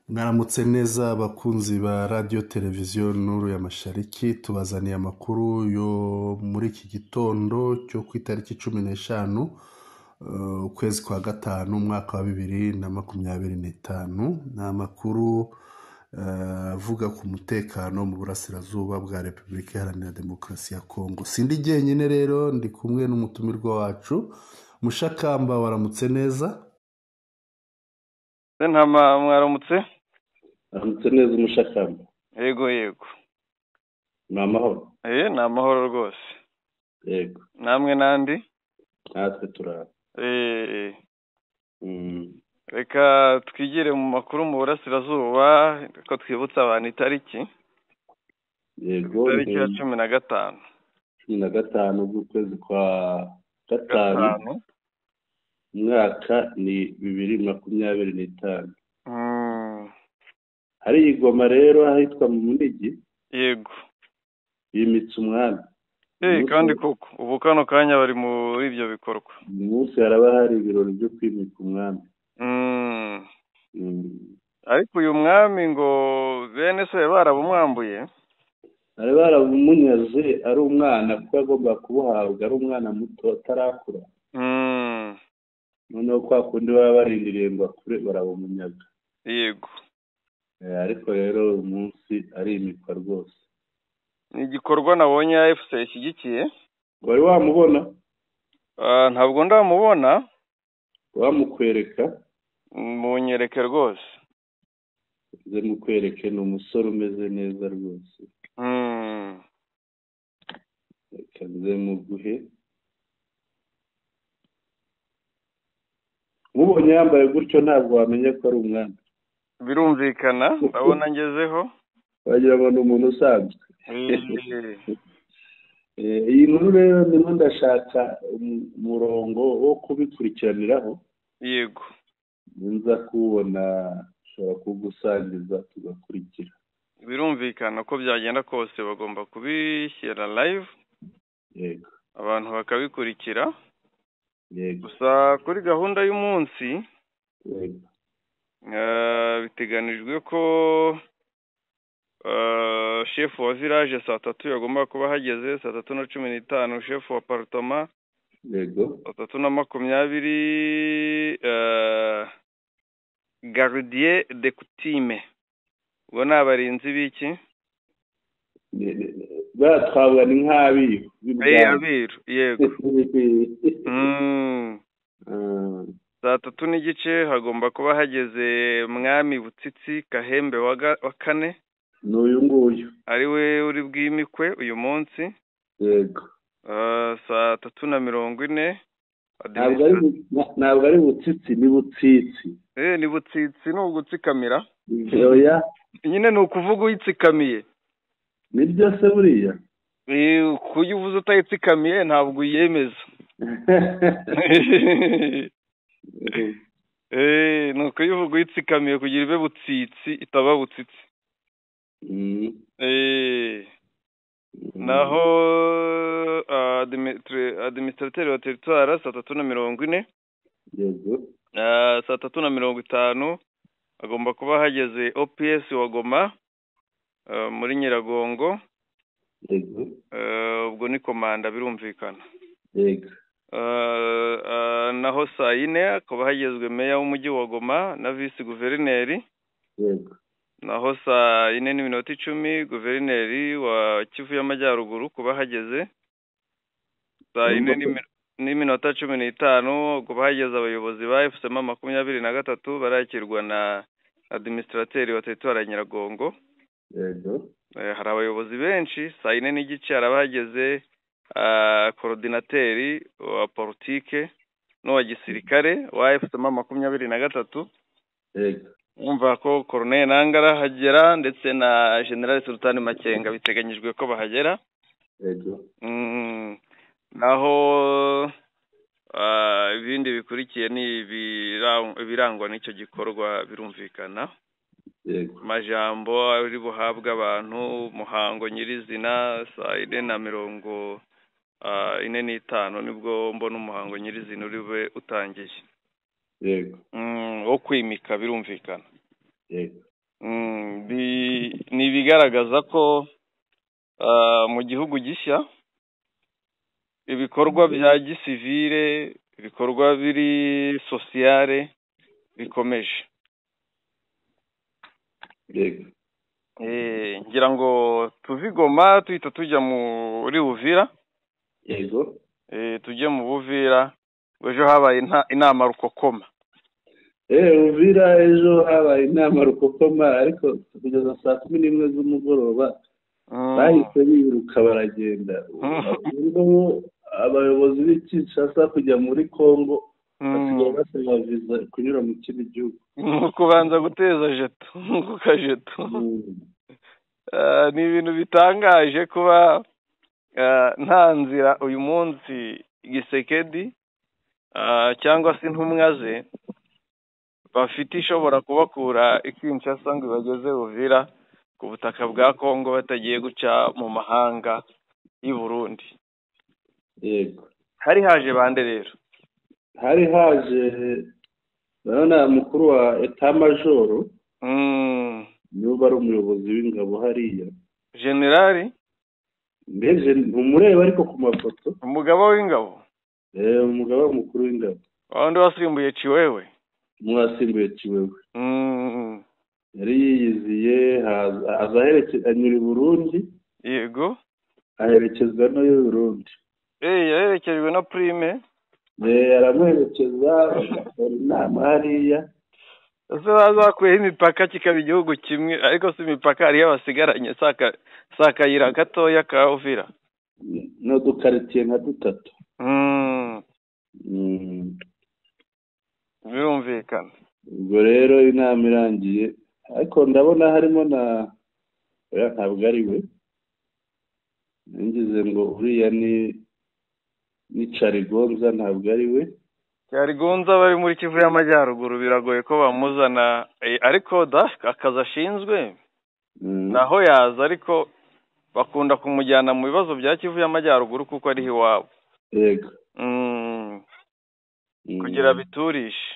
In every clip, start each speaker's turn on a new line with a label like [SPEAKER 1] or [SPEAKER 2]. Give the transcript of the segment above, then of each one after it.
[SPEAKER 1] Mwaramutse neza abakunzi ba radio televiziyo Nuru ya Mashariki, tubazaniye amakuru yo muri iki gitondo cyo ku itariki 15 ukwezi kwa gatanu umwaka wa 2025. Ni amakuru avuga ku mutekano mu burasirazuba bwa Repubulika Iharanira Demokarasi ya Kongo. Sindi jyenyine rero, ndi kumwe n'umutumirwa wacu Mushakamba. Waramutse neza?
[SPEAKER 2] Ntama mwaramutse?
[SPEAKER 3] Aramutse neza Umushakamba.
[SPEAKER 2] Yego.
[SPEAKER 3] Ni amahoro?
[SPEAKER 2] Ni amahoro rwose.
[SPEAKER 3] Yego.
[SPEAKER 2] Namwe nandi?
[SPEAKER 3] Natwe turara.
[SPEAKER 2] Reka twigire mu makuru mu burasirazuba, ko twibutsa abantu itariki.
[SPEAKER 3] Yego.
[SPEAKER 2] Itariki ya 15.
[SPEAKER 3] 15 z'ukwezi kwa gatanu. Mwaka ni 2025. Hari igoma rero ahitwa mu Munigi.
[SPEAKER 2] Yego.
[SPEAKER 3] Yimitse umwami.
[SPEAKER 2] Kandi koko ubu kano kanya bari muri ibyo bikorwa.
[SPEAKER 3] Umunsi haraba hari ibirori byo kwimika umwami.
[SPEAKER 2] Ariko uyu mwami ngo bene se barabumwambuye.
[SPEAKER 3] Bari barabumunyaze ari umwana, kuko agomba kubuhabwa ari umwana muto atarakura. Noneho kwa kundi baba barindiriye ngo akure barabumunyaga.
[SPEAKER 2] Yego.
[SPEAKER 3] Ariko rero umunsi ari imikwa rwose.
[SPEAKER 2] Ni igikorwa nabonye AFC ishyigikiye.
[SPEAKER 3] Wari wamubona?
[SPEAKER 2] Ntabwo ndamubona.
[SPEAKER 3] Wamukwereka?
[SPEAKER 2] Munyereke rwose.
[SPEAKER 3] Nze mukwereke, ni umusore umeze neza rwose. Reka nze muguhe. Mubonye yambaye gutyo ntabwo wamenya ko ari umwana.
[SPEAKER 2] Birumvikana, ndabona ngezeho.
[SPEAKER 3] Wagira ngo ni umuntu usanzwe. Iyi nkuru rero ndimo ndashaka umurongo wo kubikurikiraniraho.
[SPEAKER 2] Yego.
[SPEAKER 3] Nza kubona ushobora kugusangiza tugakurikira.
[SPEAKER 2] Birumvikana ko byagenda kose bagomba kubishyira live.
[SPEAKER 3] Yego.
[SPEAKER 2] Abantu bakabikurikira.
[SPEAKER 3] Yego.
[SPEAKER 2] Gusa kuri gahunda y'umunsi.
[SPEAKER 3] Yego.
[SPEAKER 2] Biteganijwe ko chef wa village saa 3 yagomba kuba hageze, saa 3:15 chef wa apartment.
[SPEAKER 3] Yego.
[SPEAKER 2] 3:20 gardien de coutume. Ubwo nabarinzi biki?
[SPEAKER 3] Batwabwa ni nk'abiru.
[SPEAKER 2] Abiru, yego. Saa 3 n'igice hagomba kuba hageze mwami Butsitsi Kahembe wa kane.
[SPEAKER 3] N'uyu nguyu
[SPEAKER 2] ari we uri bwimikwe uyu munsi.
[SPEAKER 3] Yego.
[SPEAKER 2] Saa 3:40.
[SPEAKER 3] Ntabwo ari Butsitsi, ni Butsitsi.
[SPEAKER 2] Ni Butsitsi, ni ugutsikamira.
[SPEAKER 3] Oya.
[SPEAKER 2] Nyine ni ukuvuga uyitsikamiye.
[SPEAKER 3] Nibyo se buriya?
[SPEAKER 2] Kuyo uvuze utayitsikamiye ntabwo uyemeza. Nuko yuvuga uyitsikamiye kugira ibe Butsitsi itaba Butsitsi. Naho administrateur wa territoire saa 3:40.
[SPEAKER 3] Yego.
[SPEAKER 2] Saa 3:50 agomba kuba hageze OPS wa Goma muri Nyiragongo.
[SPEAKER 3] Yego.
[SPEAKER 2] Ubwo ni komanda birumvikana.
[SPEAKER 3] Yego.
[SPEAKER 2] Naho saa 4 akaba hagezwe meya w'umujyi wa Goma na vice guverineri.
[SPEAKER 3] Yego.
[SPEAKER 2] Naho saa 4:10 guverineri wa Kivu y'Amajyaruguru kuba hageze. Saa 4:15 kuba hageze abayobozi ba FCM 23 barakirwa na administrateur wa territoire ya Nyiragongo.
[SPEAKER 3] Yego.
[SPEAKER 2] Hari abayobozi benshi. Saa 4 n'igice harabahageze coordinateur wa politique no wa gisirikare wa FCM 23.
[SPEAKER 3] Yego.
[SPEAKER 2] Umva ko Colonel Nangara hagera ndetse na General Sultan Makenga biteganyijwe ko bahagera.
[SPEAKER 3] Yego.
[SPEAKER 2] Naho ibindi bikurikiye ni ibirangwa n'icyo gikorwa birumvikana.
[SPEAKER 3] Yego.
[SPEAKER 2] Majambo ari buhabwa abantu muhango nyirizina saa 4:45 nibwo mbona umuhango nyirizina uriwe utangiye.
[SPEAKER 3] Yego.
[SPEAKER 2] Wo kwimika birumvikana.
[SPEAKER 3] Yego.
[SPEAKER 2] ni ibigaragaza ko mu gihugu gishya ibikorwa bya gisivile, ibikorwa biri sosiyale bikomeje.
[SPEAKER 3] yego
[SPEAKER 2] Ngira ngo tuve i Goma tuhita tujya muri Uvira.
[SPEAKER 3] yego
[SPEAKER 2] Tujye mu Buvira, ejo habaye inama rukokoma.
[SPEAKER 3] Uvira ejo habaye inama rukokoma, ariko kugeza saa 11 z'umugoroba bahise biruka baragenda. Abayobozi b'Kinshasa kujya muri Congo basigaye basaba viza kunyura mu kindi gihugu,
[SPEAKER 2] kubanza guteza jeto ku kajeto. Ni ibintu bitangaje kuba nta nzira uyu munsi Gisekedi cyangwa se intumwa ze bafite ishobora kubakura Kinshasa ngo ibageze Uvira ku butaka bwa Congo batagiye guca mu mahanga y'u Burundi.
[SPEAKER 3] yego
[SPEAKER 2] Hari haje bande rero?
[SPEAKER 3] hari haje urabona mukuru wa etat majoro, niwe bari umuyobozi w'ingabo hariya,
[SPEAKER 2] generali
[SPEAKER 3] mbese umureba ariko ku mafoto,
[SPEAKER 2] umugabo w'ingabo,
[SPEAKER 3] umugabo mukuru w'ingabo,
[SPEAKER 2] wandi wasimbuye Ciwewe,
[SPEAKER 3] mwasimbuye Ciwewe. Yari yiyiziye aza anyura i Burundi,
[SPEAKER 2] yego
[SPEAKER 3] aherekezwa no y'u Burundi,
[SPEAKER 2] yaherekejwe na Prime,
[SPEAKER 3] aramuherekeza bagakora inama hariya.
[SPEAKER 2] ese bazakuyeho imipaka kikaba igihugu kimwe, ariko si imipaka hariyo basigaranye sakayira gatoya ka Uvira
[SPEAKER 3] n'udukaritiye nka 3.
[SPEAKER 2] birumvikana.
[SPEAKER 3] Ubwo rero inama irangiye, ariko ndabona harimo ntabwo ari we, ngize ngo uriya ni Carigonza, ntabwo ari we.
[SPEAKER 2] Carigonza bari muri Kivu y'Amajyaruguru, biragoye ko bamuzana, ariko akazi ashinzwe naho yaza, ariko bakunda kumujyana mu bibazo bya Kivu y'Amajyaruguru kuko ariho iwabo.
[SPEAKER 3] Yego
[SPEAKER 2] kugira biturishe.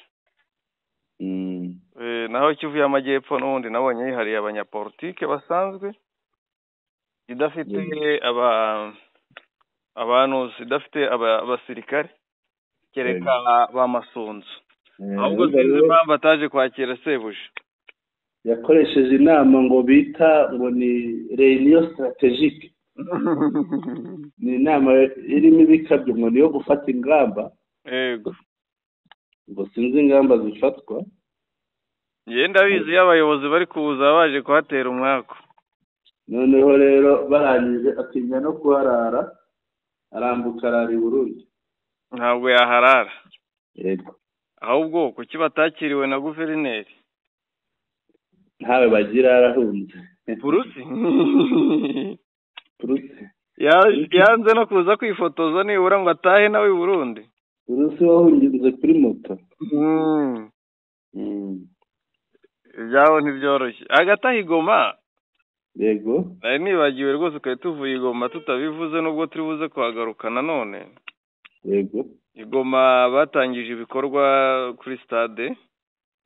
[SPEAKER 2] Naho Kivu y'Amajyepfo n'ubundi nabonye yihariye abanyapolitike basanzwe, idafite idafite abasirikare kereka b'amasunzu. Ahubwo sinzi impamvu ataje kwakira Sebuje.
[SPEAKER 3] Yakoresheje inama ngo bita ngo ni réunion stratégique. Ni inama irimo ibikabyo ngo niyo gufata ingamba.
[SPEAKER 2] Yego.
[SPEAKER 3] Ngo sinzi ingamba zifatwa.
[SPEAKER 2] Yenda bizi y'abayobozi bari kuza baje kuhatera umwako.
[SPEAKER 3] Noneho rero barangije atinya no kuharara, arambuka arara i Burundi.
[SPEAKER 2] Ntabwo yaharara.
[SPEAKER 3] Yego.
[SPEAKER 2] Ahubwo kuki batakiriwe na guverineri?
[SPEAKER 3] Ntawe bagira, arahunze.
[SPEAKER 2] Purusi.
[SPEAKER 3] Purusi.
[SPEAKER 2] Yanze no kuza kwifotoza nibura ngo atahe nawe i Burundi.
[SPEAKER 3] Purusi wahunginze kuri moto.
[SPEAKER 2] Ibyaho ntibyoroshye. Agataha i Goma.
[SPEAKER 3] Yego.
[SPEAKER 2] Nari nibagiwe rwose ukaba tuvuye i Goma tutabivuze, nubwo turi buze kuhagaruka nanone.
[SPEAKER 3] Yego.
[SPEAKER 2] I Goma batangije ibikorwa kuri stade.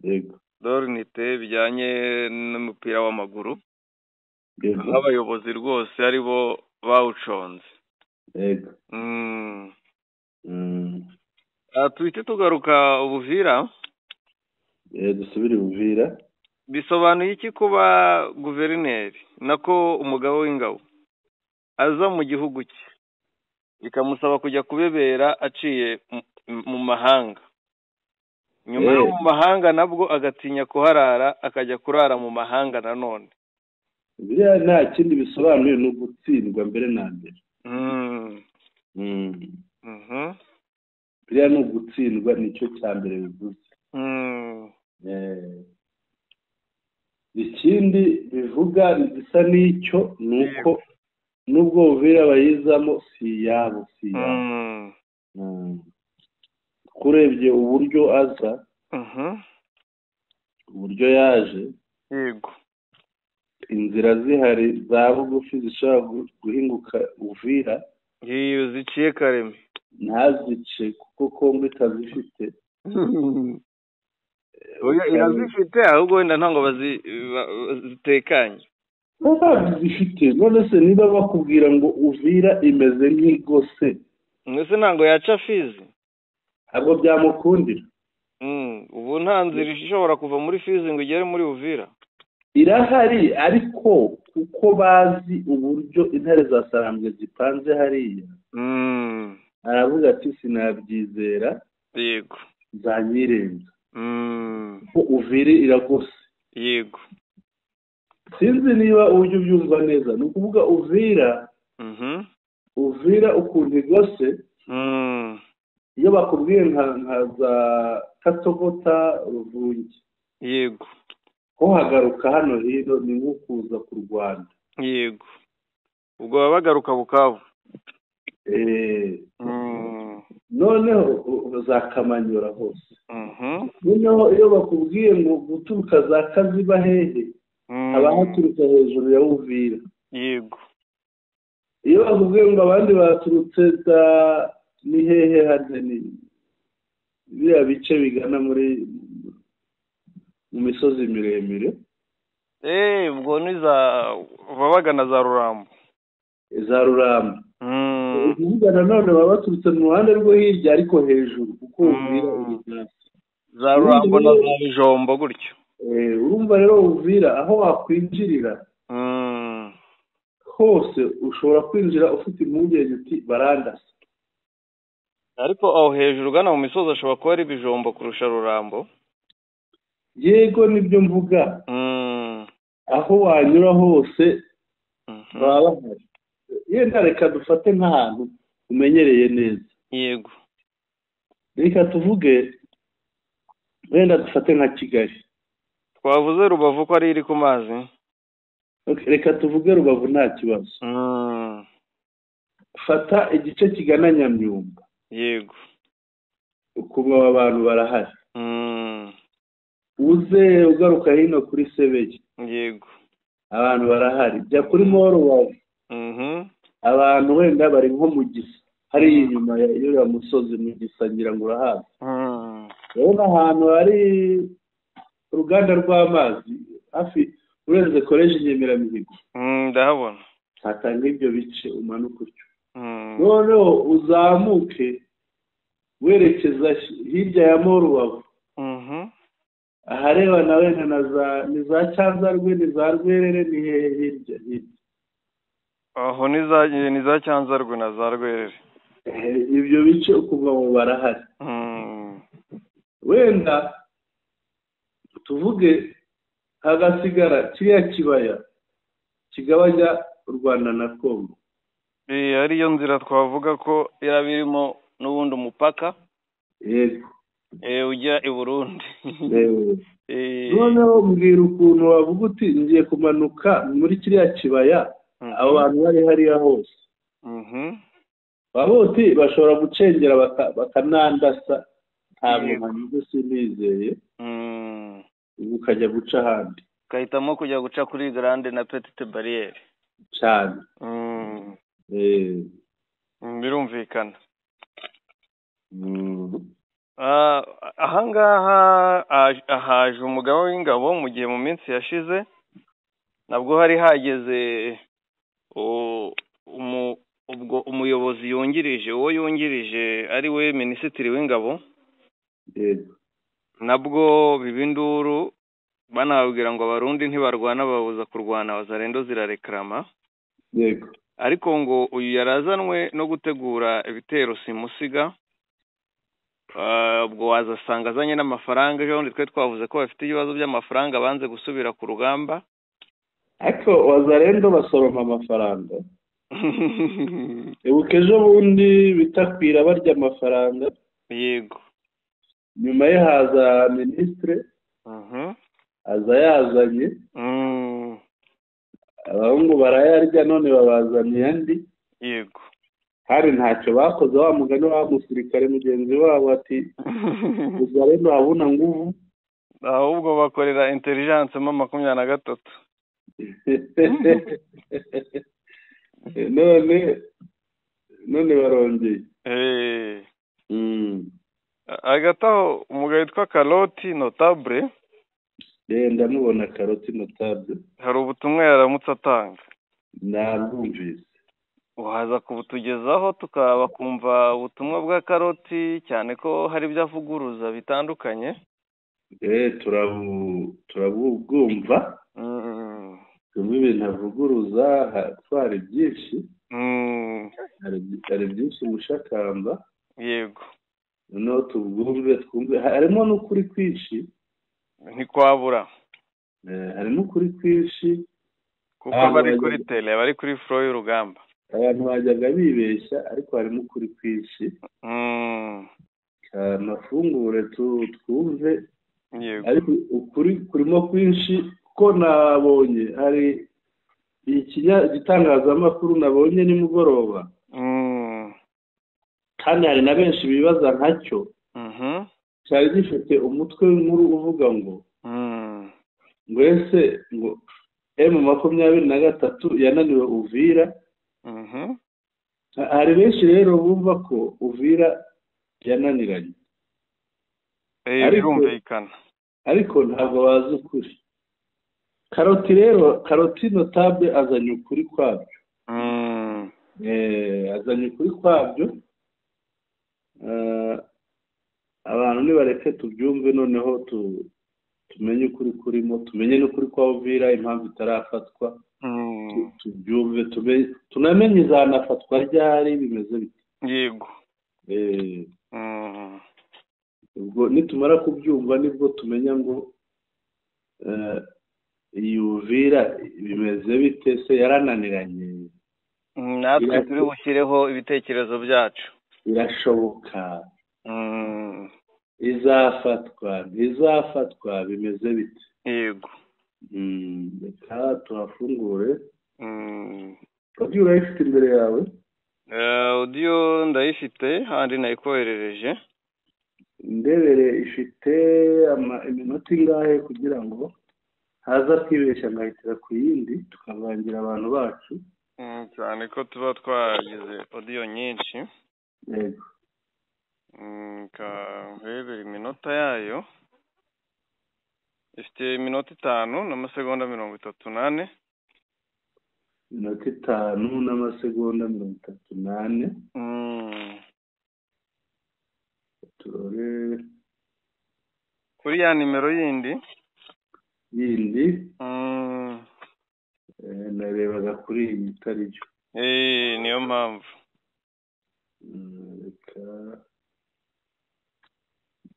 [SPEAKER 3] Yego.
[SPEAKER 2] Dornite bijyanye n'umupira w'amaguru.
[SPEAKER 3] Yego.
[SPEAKER 2] Abayobozi rwose ari bo bawuconze.
[SPEAKER 3] Yego.
[SPEAKER 2] Tuhite tugaruka Uvira.
[SPEAKER 3] Dusubire Uvira.
[SPEAKER 2] Bisobanuye iki kuba guverineri nako umugabo w'ingabo aza mu gihugu cye bikamusaba kujya kubebera aciye mu mahanga, nyuma yo mu mahanga nabwo agatinya kuharara akajya kurara mu mahanga nanone?
[SPEAKER 3] Biriya nta kindi bisobanuye, ni ugutsindwa mbere na mbere. Biriya ni ugutsindwa, nicyo cya mbere bivuze. Ikindi bivuga gisa n'icyo ni uko nubwo Uvira bayizamo si iyabo. Kurebye uburyo aza, uburyo yaje,
[SPEAKER 2] yego,
[SPEAKER 3] inzira zihari za bugufi zishobora guhinguka Uvira,
[SPEAKER 2] iyo ziciye Kareme
[SPEAKER 3] ntazice kuko Kongo itazifite.
[SPEAKER 2] Oya, irazifite, ahubwo wenda ntango bazitekanye.
[SPEAKER 3] ntabwo zifite. None se niba bakubwira ngo Uvira imeze nk'igose,
[SPEAKER 2] mwese ntabwo yaca Fizi.
[SPEAKER 3] ntabwo byamukundira.
[SPEAKER 2] Ubu nta nzira ishobora kuva muri Fizi ngo igere muri Uvira.
[SPEAKER 3] Irahari, ariko kuko bazi uburyo intare za Sarambwe zipanze hariya, aravuga ati sinabyizera,
[SPEAKER 2] yego,
[SPEAKER 3] nzanyirenza. Ko Uvira iragose.
[SPEAKER 2] Yego.
[SPEAKER 3] Sinzi niba uburyo ubyumva neza. Ni ukuvuga Uvira, Uvira ukuntu igose, iyo bakubwiye nka za Katogota, Ruvungi,
[SPEAKER 2] yego,
[SPEAKER 3] ko hagaruka hano hino ni nko kuza ku Rwanda.
[SPEAKER 2] Yego. Ubwo baba bagaruka Bukavu.
[SPEAKER 3] Noneho za Kamanyora hose. Noneho iyo bakubwiye ngo guturuka za Kaziba hehe, haba haturuka hejuru ya Uvira.
[SPEAKER 2] Yego.
[SPEAKER 3] Iyo bakubwiye ngo abandi baturutse ni hehe hano, ni biriya bice bigana mu misozi miremire.
[SPEAKER 2] Ubwo ni babagana za Rurambo.
[SPEAKER 3] Za Rurambo. Ukuvuga nanone baba baturutse mu ruhande rwo hirya ariko hejuru, kuko Uvira uri hasi.
[SPEAKER 2] Za Rurambo na za Bijombo gutyo.
[SPEAKER 3] Urumva rero Uvira aho wakwinjirira hose ushobora kwinjira ufite impungenge uti barandasa.
[SPEAKER 2] Ariko aho hejuru ugana mu misozi ashobora kuba ari Bijombo kurusha Rurambo.
[SPEAKER 3] Yego, nibyo mvuga. Aho wanyura hose baba bahari. Yenda reka dufate nk'ahantu umenyereye neza.
[SPEAKER 2] Yego.
[SPEAKER 3] Reka tuvuge wenda dufate nka Kigali.
[SPEAKER 2] Twavuze Rubavu ko ari iri ku mazi.
[SPEAKER 3] Reka tuvuge Rubavu nta kibazo. Fata igice kigana Nyamyumba.
[SPEAKER 2] Yego.
[SPEAKER 3] Ukuba abantu barahari. Uze ugaruka hino kuri Sebeye.
[SPEAKER 2] Yego.
[SPEAKER 3] Abantu barahari. Jya kuri Morubavu. Abantu wenda bari nko mu Gisa, hari inyuma y'uriya musozi mu Gisa, ngira ngo urahazi. Urabona ahantu hari uruganda rw'amazi hafi urenze koleji Nyemeramihigo.
[SPEAKER 2] Ndahabona.
[SPEAKER 3] Hatanga ibyo bice umanuka utyo. Noneho uzamuke werekeza hirya ya Morubavu. Ahareba nawe ni za Cyanzarwe, ni za Rwerere, ni hehe hirya.
[SPEAKER 2] Aho ni za Cyanzarwe na za Rwerere.
[SPEAKER 3] Ibyo bice ukuva mu barahari. Wenda tuvuge hagasigara kiriya kibaya kigabanya u Rwanda na Kongo.
[SPEAKER 2] Ariyo nzira twavuga ko yaba irimo n'ubundi umupaka.
[SPEAKER 3] Yego.
[SPEAKER 2] Ujya i Burundi.
[SPEAKER 3] Noneho mbwira ukuntu wavuga uti ngiye kumanuka muri kiriya kibaya, abo bantu bari hariya hose. Baba uti bashobora gucengera bakanandasa, ntabwo mpanyuze sinizeye. Ukajya guca ahandi.
[SPEAKER 2] Ukahitamo kujya guca kuri Grande na Petite Barriere.
[SPEAKER 3] Cyane.
[SPEAKER 2] Birumvikana. Ahangaha haje umugabo w'ingabo mu gihe mu minsi yashize nabwo hari hageze ubwo umuyobozi yungirije, uwo yungirije ari we minisitiri w'ingabo. Nabwo bibinduru banababwira ngo abarundi ntibarwana, babuza kurwana, Wazalendo zirarekrama.
[SPEAKER 3] Yego.
[SPEAKER 2] Ariko ngo uyu yarazanwe no gutegura ibitero simusiga. Ubwo wazasanga azanye n'amafaranga. Ejo twe twavuze ko bafite ibibazo by'amafaranga, banze gusubira ku rugamba.
[SPEAKER 3] Ariko Wazalendo basoroma amafaranga. Ebuke ejo bundi bitakwira barya amafaranga.
[SPEAKER 2] Yego.
[SPEAKER 3] Nyuma ye haza ministre. Aza yazanye. Abahungu barayarya, none babazaniye andi.
[SPEAKER 2] Yego.
[SPEAKER 3] Hari ntacyo bakoze, wa mugani wa musirikare mugenzi wabo ati Wazalendo habuna nguvu.
[SPEAKER 2] Ahubwo bakorera intelligence mu 23.
[SPEAKER 3] none barongeye.
[SPEAKER 2] Agataho umugabo witwa Karoti Notable
[SPEAKER 3] ndamubona Karoti Notable.
[SPEAKER 2] hari ubutumwa yaramutse atanga
[SPEAKER 3] Nabwumvise.
[SPEAKER 2] uhaza kubutugezaho tukaba kumva ubutumwa bwa Karoti cyane ko hari ibyo avuguruza bitandukanye.
[SPEAKER 3] Turabwumva. Tumwe ibintu avuguruza twari byinshi. Hari byinshi mushakamba.
[SPEAKER 2] Yego.
[SPEAKER 3] No twumve harimo n'ukuri kwinshi.
[SPEAKER 2] Ntikwabura.
[SPEAKER 3] Harimo ukuri kwinshi.
[SPEAKER 2] Kuko bari kuri tele, bari kuri flow y'urugamba.
[SPEAKER 3] Abantu bajyaga bibeshya ariko harimo ukuri kwinshi. Amafunguro twumve.
[SPEAKER 2] Yego.
[SPEAKER 3] Ariko ukuri kurimo kwinshi ko nabonye hari igitangazamakuru nabonye nimugoroba. Kandi hari na benshi bibaza nkacyo. Cyari gifite umutwe w'inkuru uvuga ngo ese ngo M23 yananiwe Uvira. Hari benshi rero bumva ko Uvira yananiranye.
[SPEAKER 2] Birumvikana.
[SPEAKER 3] Ariko ntabwo bazi ukuri. Karoti Notable azanye ukuri kwabyo. Azanye ukuri kwabyo. Abantu nibareke tubyumve noneho tumenye ukuri kurimo, tumenye n'ukuri kwa Uvira impamvu itarafatwa. Tubyumve tunamenye izanafatwa ryari bimeze bite.
[SPEAKER 2] Yego.
[SPEAKER 3] Ubwo nitumara kubyumva nibwo tumenya ngo iyi Uvira bimeze bite se yarananiranye.
[SPEAKER 2] Natwe turi bushyireho ibitekerezo byacu.
[SPEAKER 3] Birashoboka. Izafatwa bimeze bite.
[SPEAKER 2] Yego.
[SPEAKER 3] Reka tuhafungure. Audio urayifite imbere yawe?
[SPEAKER 2] Audio ndayifite handi nayikoherereje.
[SPEAKER 3] Ndebere ifite iminota ingahe kugira ngo haza kwibeshya ngahitira ku yindi tukavangira abantu bacu.
[SPEAKER 2] Cyane ko tuba twagize audio nyinshi.
[SPEAKER 3] Yego.
[SPEAKER 2] Ndebere iminota yayo. Ifite iminota 5 n'amasegonda 38.
[SPEAKER 3] Iminota 5 n'amasegonda 38. Turore
[SPEAKER 2] kuri ya nimero yindi.
[SPEAKER 3] Narebaga kuri iyi itari byo.
[SPEAKER 2] Niyo mpamvu.
[SPEAKER 3] Reka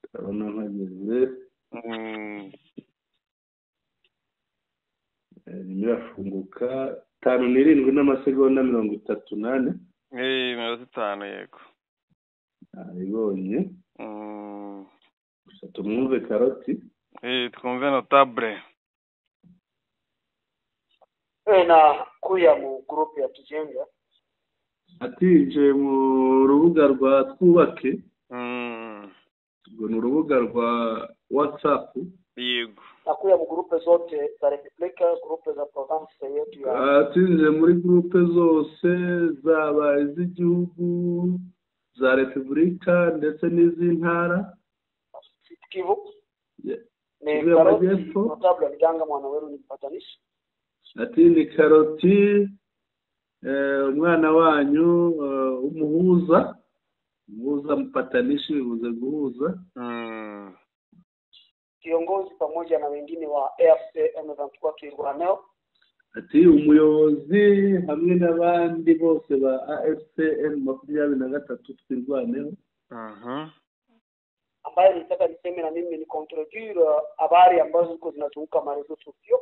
[SPEAKER 3] ndabona mpageze. Nirafunguka 5:07 n'amasegonda 38.
[SPEAKER 2] Iminota 5 yego.
[SPEAKER 3] Ibonye. Tumwumve Karoti.
[SPEAKER 2] Twumve Notable.
[SPEAKER 4] Kuya mu group ya Tujenga.
[SPEAKER 3] Atinje mu rubuga rwa Twubake. Ubwo ni urubuga rwa WhatsApp.
[SPEAKER 2] Yego.
[SPEAKER 4] Nakuya mu groupe zote za Republika, groupe za province yetu ya.
[SPEAKER 3] Atinje muri groupe zose zaba iz'igihugu za Republika ndetse n'iz'intara.
[SPEAKER 4] Kivu. Ni Karoti Notable Mjanga mwana weru ni mpatanishi.
[SPEAKER 3] Ati ni Karoti umwana wanyu umuhuza mpatanishi bivuze guhuza.
[SPEAKER 4] Kiongozi pamoja na wengine wa AFC M23 Kirwaneo.
[SPEAKER 3] Ati umuyobozi hamwe n'abandi bose ba AFC M23 Twirwaneho.
[SPEAKER 4] Ambaye nitaka niseme na mimi ni contredire habari ambazo ziko zinazunguka marezo sosio.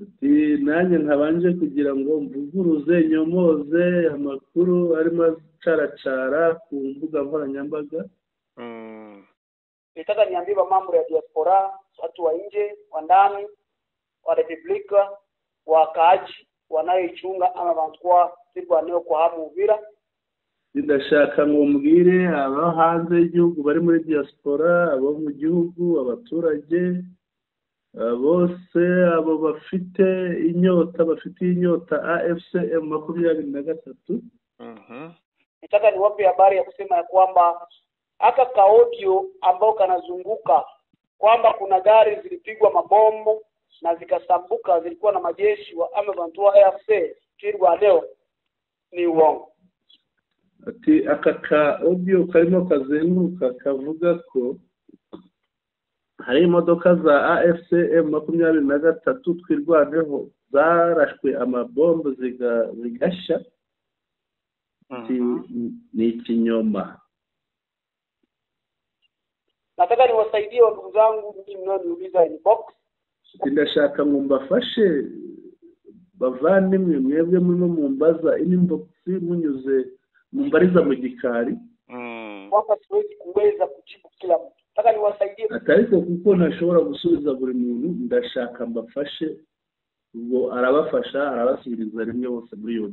[SPEAKER 3] Ati nanjye ntabanje kugira ngo mvuguruze nyomoze amakuru arimo caracara ku mbuga nkoranyambaga.
[SPEAKER 4] Nitaka niambie mambo ya diaspora, watu wa nje, wa ndani, wa Republika, wakaaji wanayoichunga ama bantwa Twirwaneho kwa hamu Uvira.
[SPEAKER 3] Ndashaka ngo mbwire aba hanze y'igihugu bari muri diaspora, abo mu gihugu, abaturage bose abo bafite inyota AFC M23.
[SPEAKER 4] Nataka niwape habari ya kusema ya kwamba aka audio ambao kanazunguka kwamba kuna gari zilipigwa mabomu na zikasambuka, zilikuwa na majeshi wa M23 AFC Twirwaneho, ni uongo.
[SPEAKER 3] Ati aka audio karimo kazenguruka kavuga ko hari imodoka za AFC M23 Twirwaneho zarashwe amabombe zigasha. Ni kinyoma.
[SPEAKER 4] Nataka niwasaidie ndugu zangu mnaoniuliza inbox.
[SPEAKER 3] Ndashaka mbafashe bavandimwe mwebwe murimo mumbaza inbox munyuze mumbariza mu gikari.
[SPEAKER 4] Kwamba siwezi kuweza kujibu kila mtu. Nataka niwasaidie.
[SPEAKER 3] Atariko kuko ntashobora gusubiza buri muntu, ndashaka mbafashe ubwo arabafasha arabasubiriza rimwe bose muri yo.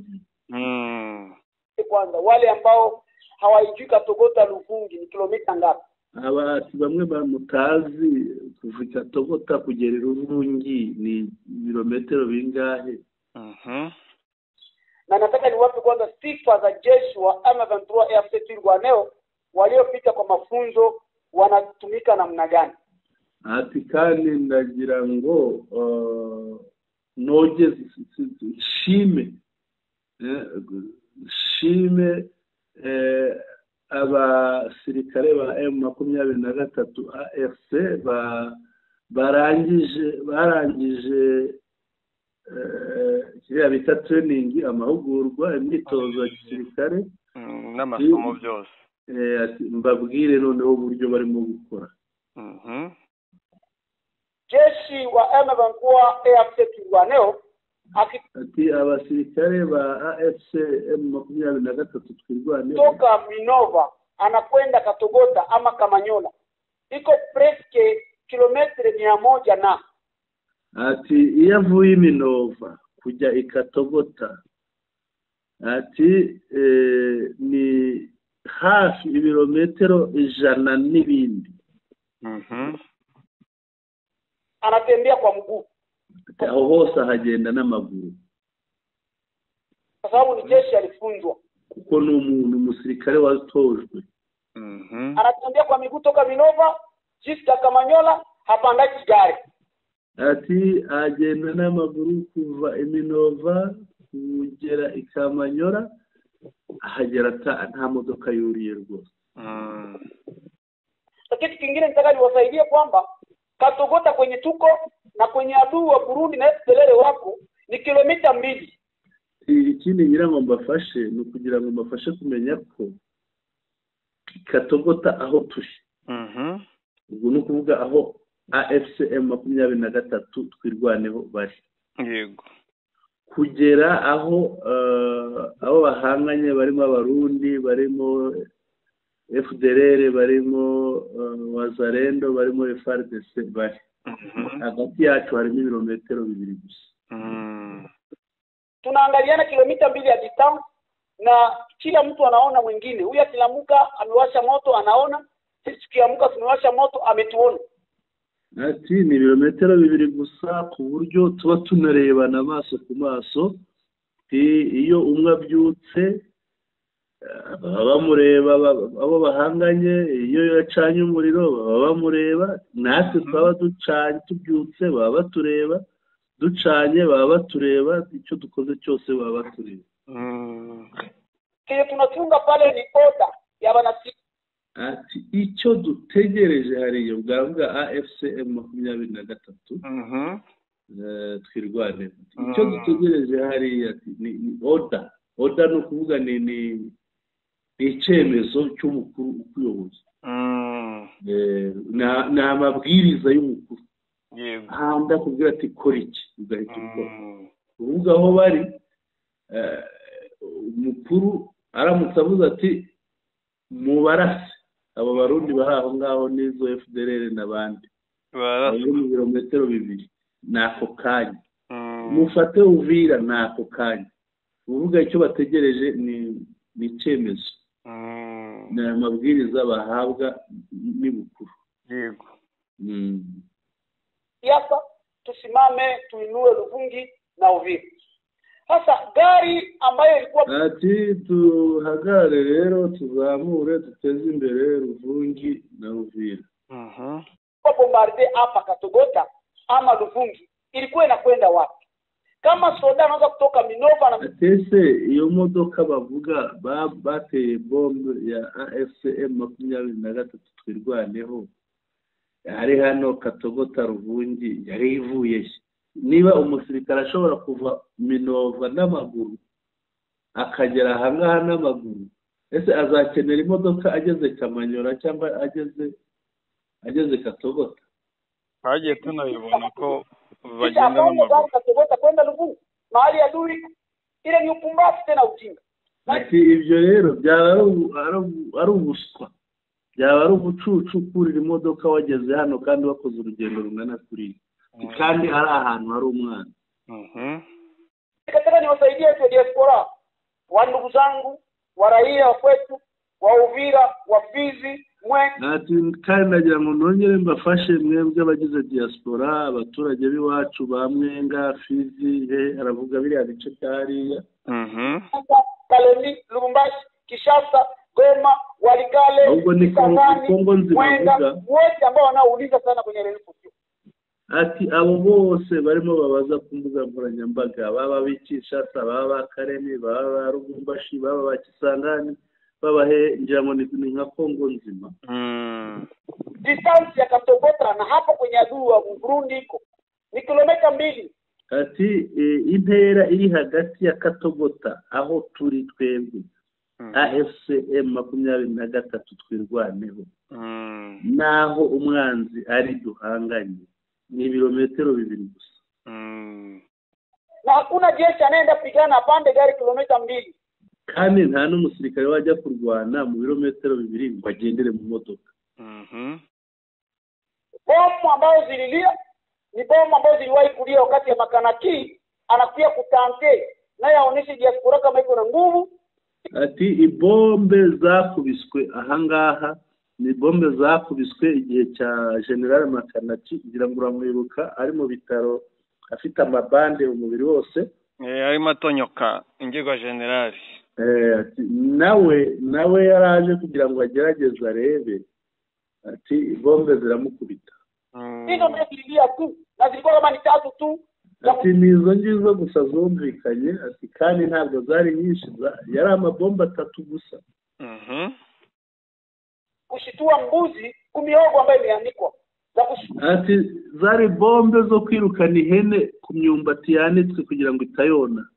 [SPEAKER 4] Kwanza wale ambao hawaijui Katogota Luvungi ni kilomita ngapi?
[SPEAKER 3] Abati bamwe bamutazi kuva Katogota kugera Luvungi ni kilometero bingahe?
[SPEAKER 4] Na nataka niwape kwanza sifa za jeshi wa M23 AFC Twirwaneho waliopita kwa mafunzo wanatumika namna gani.
[SPEAKER 3] Ati kandi ndagira ngo noje shime abasirikare ba M23 AFC barangije kiriya bita training, amahugurwa, imyitozo ya gisirikare
[SPEAKER 2] n'amasomo byose.
[SPEAKER 3] Mbabwire noneho uburyo barimo gukora.
[SPEAKER 4] Jeshi wa M23 AFC Twirwaneho
[SPEAKER 3] ati abasirikare ba AFC M23 Twirwaneho
[SPEAKER 4] toka Minova anakwenda Katogota ama Kamanyola iko presque kilometre 100 na
[SPEAKER 3] ati iyo avuye Minova kujya Ikatogota ati ni hafi ibirometero 100 n'ibindi.
[SPEAKER 4] Anatembea kwa mguu.
[SPEAKER 3] Aho hose hagenda n'amaguru.
[SPEAKER 4] Kwa sababu ni jeshi alifunzwa.
[SPEAKER 3] Kuko ni umuntu umusirikare watojwe.
[SPEAKER 4] Anatembea kwa miguu toka Minova jifika Kamanyola, hapandaki gari.
[SPEAKER 3] Ati agenda n'amaguru kuva Minova kugera Ikamanyola, ahagera nta modoka yuriye rwose.
[SPEAKER 4] Kitu kingine nataka niwasaidie kwamba Katogota kwenye tuko na kwenye adui wa Burundi na FDLR wako ni kilomita 2.
[SPEAKER 3] Ikindi ngira ngo mbafashe ni kugira ngo mbafashe kumenya ko Katogota aho turi. Ubwo ni kuvuga aho AFC M23 Twirwaneho bari.
[SPEAKER 2] Yego.
[SPEAKER 3] Kugera aho abo bahanganye barimo abarundi, barimo FDLR, barimo Wazalendo, barimo FARDC bari. Hagati yacu harimo ibirometero 2 gusa.
[SPEAKER 4] Tunaangaliana kilomita 2 ya distance na kila mtu anaona mwingine. Huyu akilamuka amewasha moto anaona, sisi tukiamuka tunawasha moto ametuona.
[SPEAKER 3] Ati ni ibirometero 2 gusa ku buryo tuba tunarebana amaso ku maso. Iyo umwe abyutse bamureba abo bahanganye, iyo yacanye umuriro bamureba, natwe twaba ducanye tubyutse baba batureba, ducanye baba batureba, icyo dukoze cyose baba batureba.
[SPEAKER 4] Kile tunatunga pale ni order ya banasi.
[SPEAKER 3] Ati icyo dutegereje hariyo bwavuga AFC M23 Twirwaneho. Icyo dutegereje hariya ni order. Order no kuvuga ni icyemezo cy'umukuru ukuyoboza. Na amabwiriza y'umukuru.
[SPEAKER 2] Yego.
[SPEAKER 3] Handa kugira ati kora iki ugahita ukora. Uvuga aho bari umukuru aramutse avuze ati mubarase abo barundi bari aho ngaho n'izo FDLR n'abandi. Barase mu birometero 2 nako kanya. Mufate Uvira nako kanya. Uvuga icyo bategereje ni icyemezo. Na amabwiriza bahabwa n'ibukuru.
[SPEAKER 2] Yego.
[SPEAKER 4] Hapa tusimame tuinue Luvungi na Uvira. Sasa gari ambayo ilikuwa
[SPEAKER 3] ati tuhagare rero tuzamure tuteze imbere Luvungi na Uvira.
[SPEAKER 4] kwa bombarde hapa Katogota ama Luvungi ilikuwa inakwenda wapi? Kama soda anaweza kutoka Minova na
[SPEAKER 3] atese iyo modoka bavuga bateye bombe ya AFCM 23 twirwaneho ari hano Katogota Ruvungi yari ivuye. Niba umusirikare ashobora kuva Minova n'amaguru akagera ahangaha n'amaguru, ese azakenera imodoka ageze Kamanyora cyangwa ageze Katogota?
[SPEAKER 2] Hagiye tunabibona ko bagenda n'amaguru
[SPEAKER 4] Katogota kwenda Luvungi mahali ya duri ile ni upumbavu tena ujinga.
[SPEAKER 3] Ati ibyo rero byaba ari ubuswa, byaba ari ubucucu kurira imodoka wageze hano kandi wakoze urugendo rungana kuri kandi ari ahantu hari umwana.
[SPEAKER 4] Nikataka niwasaidie kwa diaspora wa ndugu zangu wa raia wa kwetu wa Uvira wa Fizi
[SPEAKER 3] ati kandi nagira ngo nongere mbafashe mwebwe abagize diaspora abaturage b'iwacu ba Mwenga Fizi aravuga biri abice cyariya
[SPEAKER 4] Kalemi Lubumbashi Kishasa Goma Walikale
[SPEAKER 3] ubwo ni Kongo nzivuga
[SPEAKER 4] wote ambao wanauliza sana kwenye relifu.
[SPEAKER 3] Ati abo bose barimo babaza ku mbuga nkoranyambaga baba bikishasa baba Karemi baba Lubumbashi baba Kisangani baba ngira ngo ni nka Kongo nzima.
[SPEAKER 4] Distance ya Katogota na hapo kwenye adui wa Burundi iko ni kilomita 2.
[SPEAKER 3] Ati intera iri hagati ya Katogota aho turi twebwe AFCM 23 twirwaneho naho umwanzi ari duhanganye ni ibirometero 2 gusa.
[SPEAKER 4] Na hakuna jeshi anaenda pigana pande gari kilomita 2.
[SPEAKER 3] Kandi nta n'umusirikare wajya kurwana mu birometero 2 ngo agendere mu modoka.
[SPEAKER 4] Bomu ambayo zililia ni bomu ambayo ziliwahi kulia wakati ya Makanaki anakuja kutante na yaonesha diaspora kama iko na nguvu.
[SPEAKER 3] Ati ibombe zakubiswe ahangaha ni bombe zakubiswe igihe cya General Makanaki ngira ngo uramwibuka ari mu bitaro afite amabande umubiri wose
[SPEAKER 2] ari matonyoka ingirwa general.
[SPEAKER 3] Ati nawe yaraje kugira ngo agerageze arebe ati bombe ziramukubita.
[SPEAKER 4] Hizo ndio zililia tu na zilikuwa kama ni 3 tu.
[SPEAKER 3] Ati nizo ngizo gusa zumvikanye ati kandi ntabwo zari nyinshi yari amabomba 3 gusa.
[SPEAKER 4] Kushitua mbuzi kumiogo ambayo imeandikwa.
[SPEAKER 3] Ati zari bombe zo kwirukana ihene ku myumbati yanitswe kugira ngo itayona.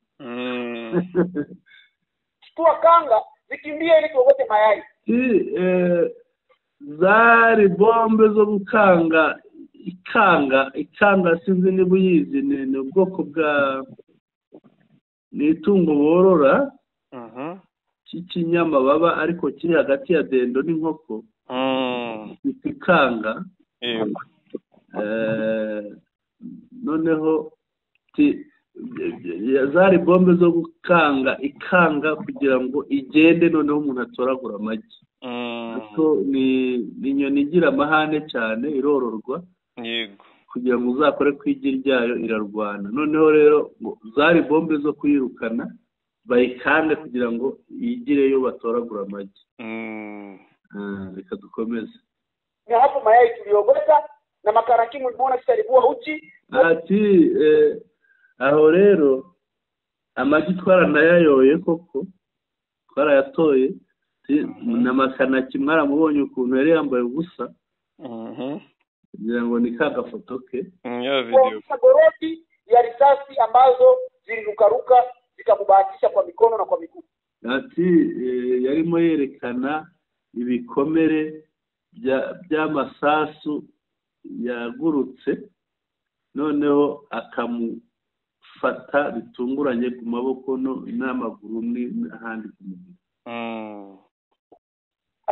[SPEAKER 4] Shitua kanga zikimbia ili kuogote mayai.
[SPEAKER 3] Zari bombe zo gukanga ikanga sinzi niba uyizi ni ubwoko bwa n'itungo borora cy'ikinyama baba ariko kiri hagati ya dendo n'inkoko ikanga noneho zari bombe zo gukanga ikanga kugira ngo igende noneho umuntu atoragura amagi. Ni inyoni igira amahane cyane irororwa
[SPEAKER 2] yego
[SPEAKER 3] kugira ngo uzakore kwigi ryayo irarwana. Noneho rero zari bombe zo kuyirukana bayikande kugira ngo yigireyo batoragura amagi. Reka dukomeze.
[SPEAKER 4] Ni hapo mayai tuliogota na Makanaki mlimuona kitalikuwa uchi.
[SPEAKER 3] Ati aho rero amagi twaranayayoye koko twarayatoye na Makanaki mwaramubonye ukuntu yari yambaye ubusa ngira ngo ni ka gafoto ke
[SPEAKER 2] ya video
[SPEAKER 4] goroti ya risasi ambazo zilirukaruka zikamubahatisha kwa mikono na kwa miguu.
[SPEAKER 3] Ati yarimo yerekana ibikomere by'amasasu yagurutse noneho akamufata bitunguranye ku maboko n'amaguru n'ahandi ku mubiri.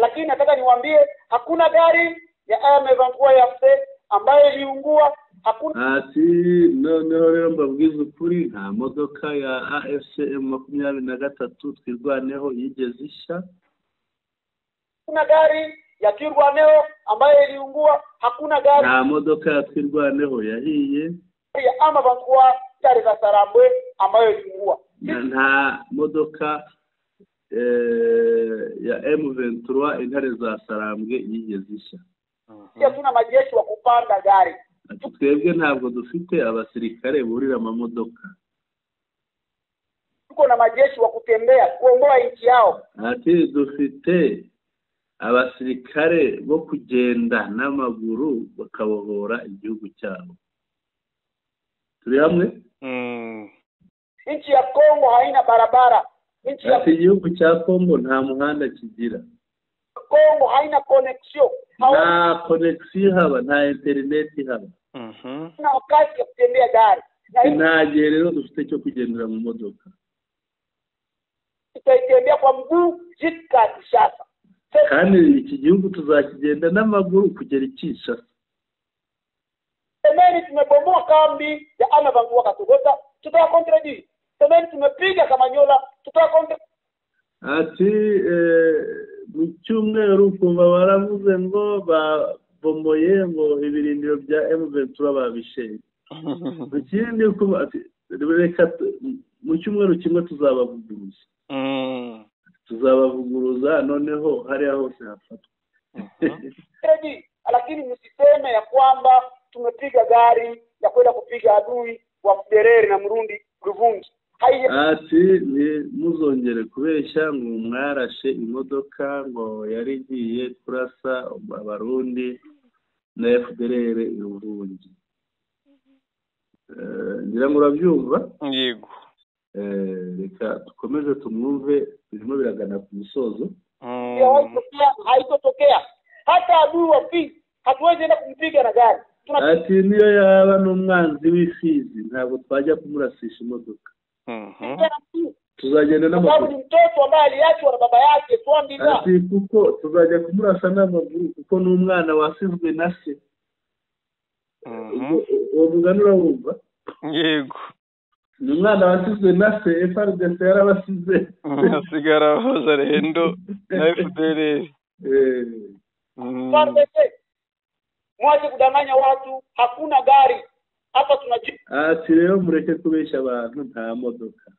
[SPEAKER 4] Lakini nataka niwaambie hakuna gari ya M23 ya FC ambayo iliungua.
[SPEAKER 3] Ati noneho rero mbabwiza ukuri nta modoka ya AFCM 23 twirwaneho yigeze isha.
[SPEAKER 4] Hakuna gari ya Twirwaneho ambayo iliungua. Hakuna gari
[SPEAKER 3] nta modoka ya Twirwaneho yahiye
[SPEAKER 4] ya M23 tare za Sarambwe ambayo iliungua.
[SPEAKER 3] Nta modoka ya M23 intare za Sarambwe yigeze isha.
[SPEAKER 4] Pia tuna majeshi wa kupanda gari.
[SPEAKER 3] Twebwe ntabwo dufite abasirikare burira amamodoka.
[SPEAKER 4] Tuko na majeshi wa kutembea kuongoa nchi yao.
[SPEAKER 3] Ati dufite abasirikare bo kugenda n'amaguru bakabohora igihugu cyabo. Turi hamwe?
[SPEAKER 4] Nchi ya Kongo haina barabara.
[SPEAKER 3] Igihugu cya Kongo nta muhanda kigira.
[SPEAKER 4] Kongo haina connection.
[SPEAKER 3] Nta connection haba, nta internet haba.
[SPEAKER 4] Na wakati ya kutembea gari.
[SPEAKER 3] Nta gihe rero dufite cyo kugendera mu modoka.
[SPEAKER 4] Tutayitembea kwa mguu jika Kinshasa.
[SPEAKER 3] Kandi iki gihugu tuzakigenda n'amaguru kugera Kinshasa.
[SPEAKER 4] Semeni tumebomoa kambi ya M23 Katogota, tutawakontradi. Semeni tumepiga Kamanyola, tutawakontradi.
[SPEAKER 3] Ati mu cyumweru kumva baravuze ngo babomoye ngo ibirindiro bya M23 babishenye. Ikindi kuba ati reka mu cyumweru kimwe tuzabavuguruza. Tuzabavuguruza noneho hariya hose hafatwa.
[SPEAKER 4] Lakini msiseme ya kwamba tumepiga gari ya kwenda kupiga adui wa Federeri na Murundi Ruvungi.
[SPEAKER 3] Ati muzongere kubeshya ngo mwarashe imodoka ngo yari igiye kurasa abarundi na Federeri Ruvungi. Ngira ngo urabyumva?
[SPEAKER 2] Yego.
[SPEAKER 3] Reka tukomeze tumwumve, birimo biragana ku musozo.
[SPEAKER 4] Haitotokea hata adui wa Fizi hatuwezi enda kumpiga na gari.
[SPEAKER 3] Ati niyo yaba n'umwanzi w'Ifizi ntabwo twajya kumurasisha imodoka. Tuzagenda n'amaguru.
[SPEAKER 4] Ni mtoto ambaye aliachwa na baba yake Swambinga.
[SPEAKER 3] Ati kuko tuzajya kumurasa n'amaguru kuko n'umwana wasizwe na se. Uwo mugani urawumva?
[SPEAKER 2] Yego.
[SPEAKER 3] Ni umwana wasizwe na se, FARDC yarabasize.
[SPEAKER 2] Asigara Wazalendo na FDLR.
[SPEAKER 4] FARDC mwache kudanganya watu, hakuna gari hapa tunajibu.
[SPEAKER 3] Ati rero mureke kubesha abantu, nta modoka.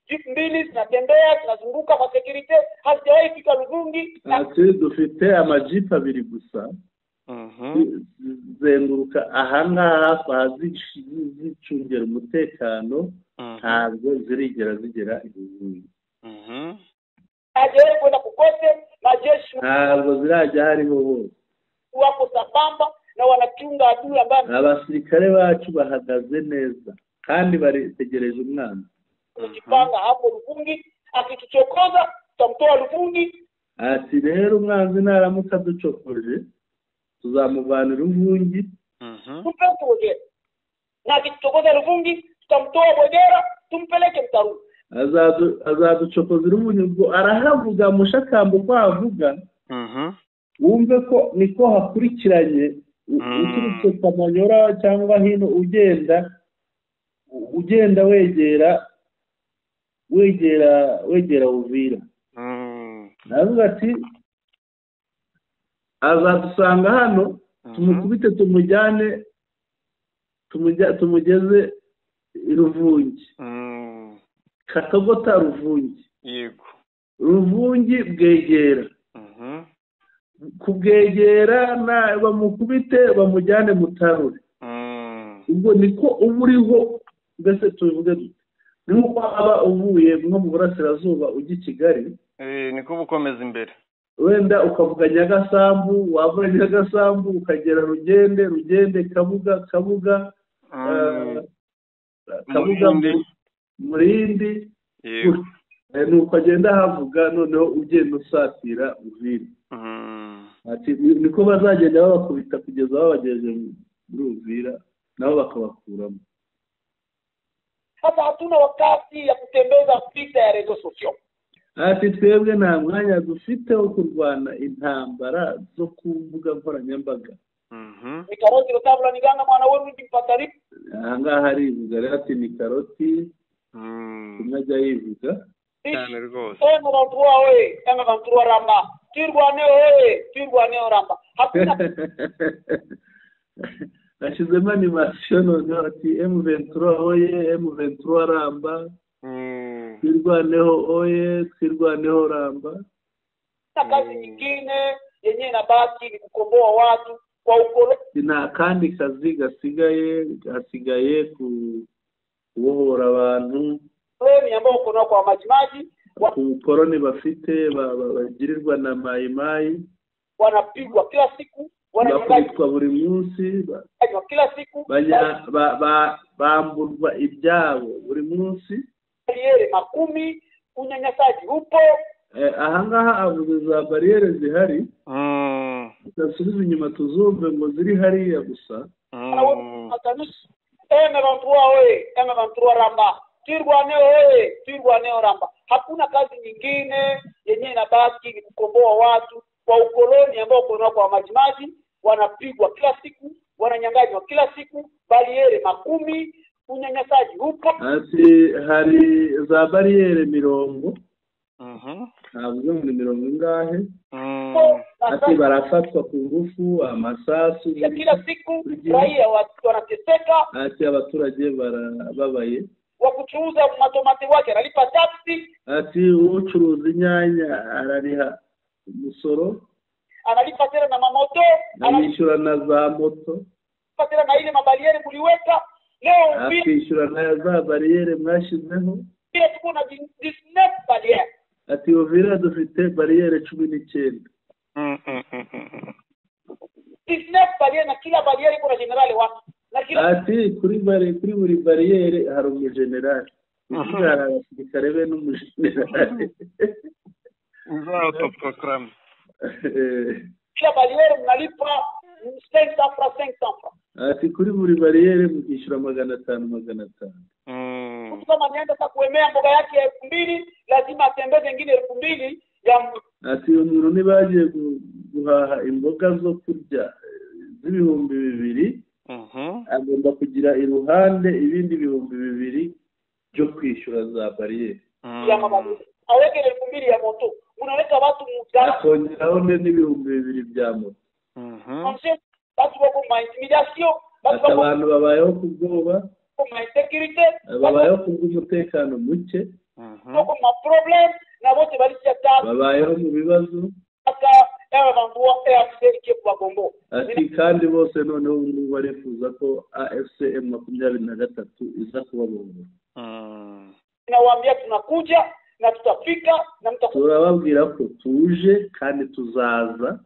[SPEAKER 4] Jeep mbili zinatembea, tunazunguka kwa security, hazijawahi fika Ruvungi.
[SPEAKER 3] Ati dufite amajiп abiri gusa. Zenguruka ahangaha zicungera umutekano, ntabwo zirigera zigera Ruvungi.
[SPEAKER 4] Hajawahi kwenda Kukose, majeshi
[SPEAKER 3] ntabwo zirajya hariho hose.
[SPEAKER 4] Wako sambamba na wanachunga adui ambaye
[SPEAKER 3] abasirikare bacu bahagaze neza kandi baritegereje umwana.
[SPEAKER 4] Tukipanga hapo Ruvungi, akituchokoza tutamtoa Ruvungi.
[SPEAKER 3] Ati rero umwanzi naramuka ducokoje tuzamuvanira Ruvungi.
[SPEAKER 4] Tumpeleke na akituchokoza Ruvungi tutamtoa Bogera tumpeleke Mtaru.
[SPEAKER 3] Azaducokoza Ruvungi ngo arahavuga mushakambo kwavuga. Wumve ko niko hakurikiranye uturutse Kamanyora cyangwa hino ugenda wegera Uvira. Navuga ati azadusanga hano tumukubite tumugeze Ruvungi. Katogota Ruvungi.
[SPEAKER 2] Yego.
[SPEAKER 3] Ruvungi Bwegera. Kubwegera na bamukubite bamujyane Mutarure. Ubwo niko uburiho mbese tuvuge dute. Nuko aba uvuye nko mu burasirazuba ujya Kigali.
[SPEAKER 2] Niko bukomeza imbere.
[SPEAKER 3] Wenda ukavuga Nyagasambu, wava Nyagasambu ukagera Rugende Kabuga Murindi.
[SPEAKER 2] Yego.
[SPEAKER 3] Nuko agenda havuga noneho ugenda usatira Uvira. Ati niko bazagenda babakubita kugeza babagejeje muri Uvira nabo bakabakuramo.
[SPEAKER 4] Hata hatuna wakati ya kutembeza vita ya rezo sosio.
[SPEAKER 3] Ati twebwe nta mwanya dufite wo kurwana intambara zo kumbuga nkoranyambaga.
[SPEAKER 4] Ni karoti rotabula niganga mwana wewe mpatari.
[SPEAKER 3] Aha hari ivuga ati ni karoti. Kumajya yivuga.
[SPEAKER 2] Cyane rwose.
[SPEAKER 4] M23 Ramba. Tirwane Ramba.
[SPEAKER 3] Ashizemo animation noneho ati M23 oye, M23 Ramba. Twirwaneho Ramba.
[SPEAKER 4] Na kazi nyingine yenyewe inabaki ni kukomboa watu kwa ukoloni.
[SPEAKER 3] Nta kandi kazi gasigaye kubohora abantu
[SPEAKER 4] Ambao uko nao kwa majimaji
[SPEAKER 3] ku ukoloni bafite bagirirwa na mayimayi,
[SPEAKER 4] wanapigwa kila siku,
[SPEAKER 3] wananyang'anywa buri munsi,
[SPEAKER 4] kila siku,
[SPEAKER 3] bamburwa ibyabo buri munsi,
[SPEAKER 4] bariyeri makumi, unyanyasaji upo.
[SPEAKER 3] Ahangaha avuze za bariyeri zihari, tudasubiza inyuma tuzumve ngo ziri hariya gusa.
[SPEAKER 4] M23 Ramba, Twirwaneho Ramba. Hakuna kazi nyingine yenyewe inabaki ni kukomboa watu kwa ukoloni ambao kuna kwa majimaji, wanapigwa kila siku, wananyang'anywa kila siku, bariyeri makumi, unyanyasaji upo.
[SPEAKER 3] Ati hari za bariyeri mirongo. Ntabwo ni mirongo ingahe. Ati barafatwa ku ngufu, amasasu
[SPEAKER 4] kila siku, raia wanateseka.
[SPEAKER 3] Ati abaturage barababaye.
[SPEAKER 4] Wakuchuuza matomati wake analipa taksi.
[SPEAKER 3] Ati ucuruza inyanya arariha umusoro,
[SPEAKER 4] analipa tena na mamoto,
[SPEAKER 3] analishyura na za moto,
[SPEAKER 4] tena na ile mabariere muliweka leo,
[SPEAKER 3] akishyura na za barriere mwashizeho.
[SPEAKER 4] Pia tuko na 19 barriere.
[SPEAKER 3] Ati Uvira dufite barriere 19.
[SPEAKER 4] 19 barriere, na kila barriere kuna generali wake.
[SPEAKER 3] Ati kuri buri barriere hari umugenerali. Hari abasirikare be n'umugenerali.
[SPEAKER 2] Uzato program.
[SPEAKER 4] Kila barriere mnalipa 500 francs.
[SPEAKER 3] Ati kuri buri barriere mukishyura 500.
[SPEAKER 4] Kama nienda sasa kuemea mboga yake 2000, lazima atembeze nyingine 2000 ya.
[SPEAKER 3] Ati umuntu nibagiye guhaha imboga zo kurya z'ibihumbi 2000, agomba kugira iruhande ibindi bihumbi 2000 byo kwishyura za barriere.
[SPEAKER 4] Ya mama aweke 2000 ya moto, unaweka watu muzara
[SPEAKER 3] akongeraho n'ibihumbi 2000 bya moto.
[SPEAKER 4] Batu wako ma intimidation,
[SPEAKER 3] abantu babayeho kubwoba,
[SPEAKER 4] ma insecurity,
[SPEAKER 3] babayeho kubw'umutekano muke,
[SPEAKER 4] wako ma problem na bote bali cyata,
[SPEAKER 3] babayeho mu bibazo.
[SPEAKER 4] aka abantu wa AFC kwa Gombo.
[SPEAKER 3] Ati kandi bose noneho barifuza ko AFC M23 iza kubabohora.
[SPEAKER 4] Nawaambia tunakuja na tutafika na
[SPEAKER 3] turababwira ko tuje kandi tuzaza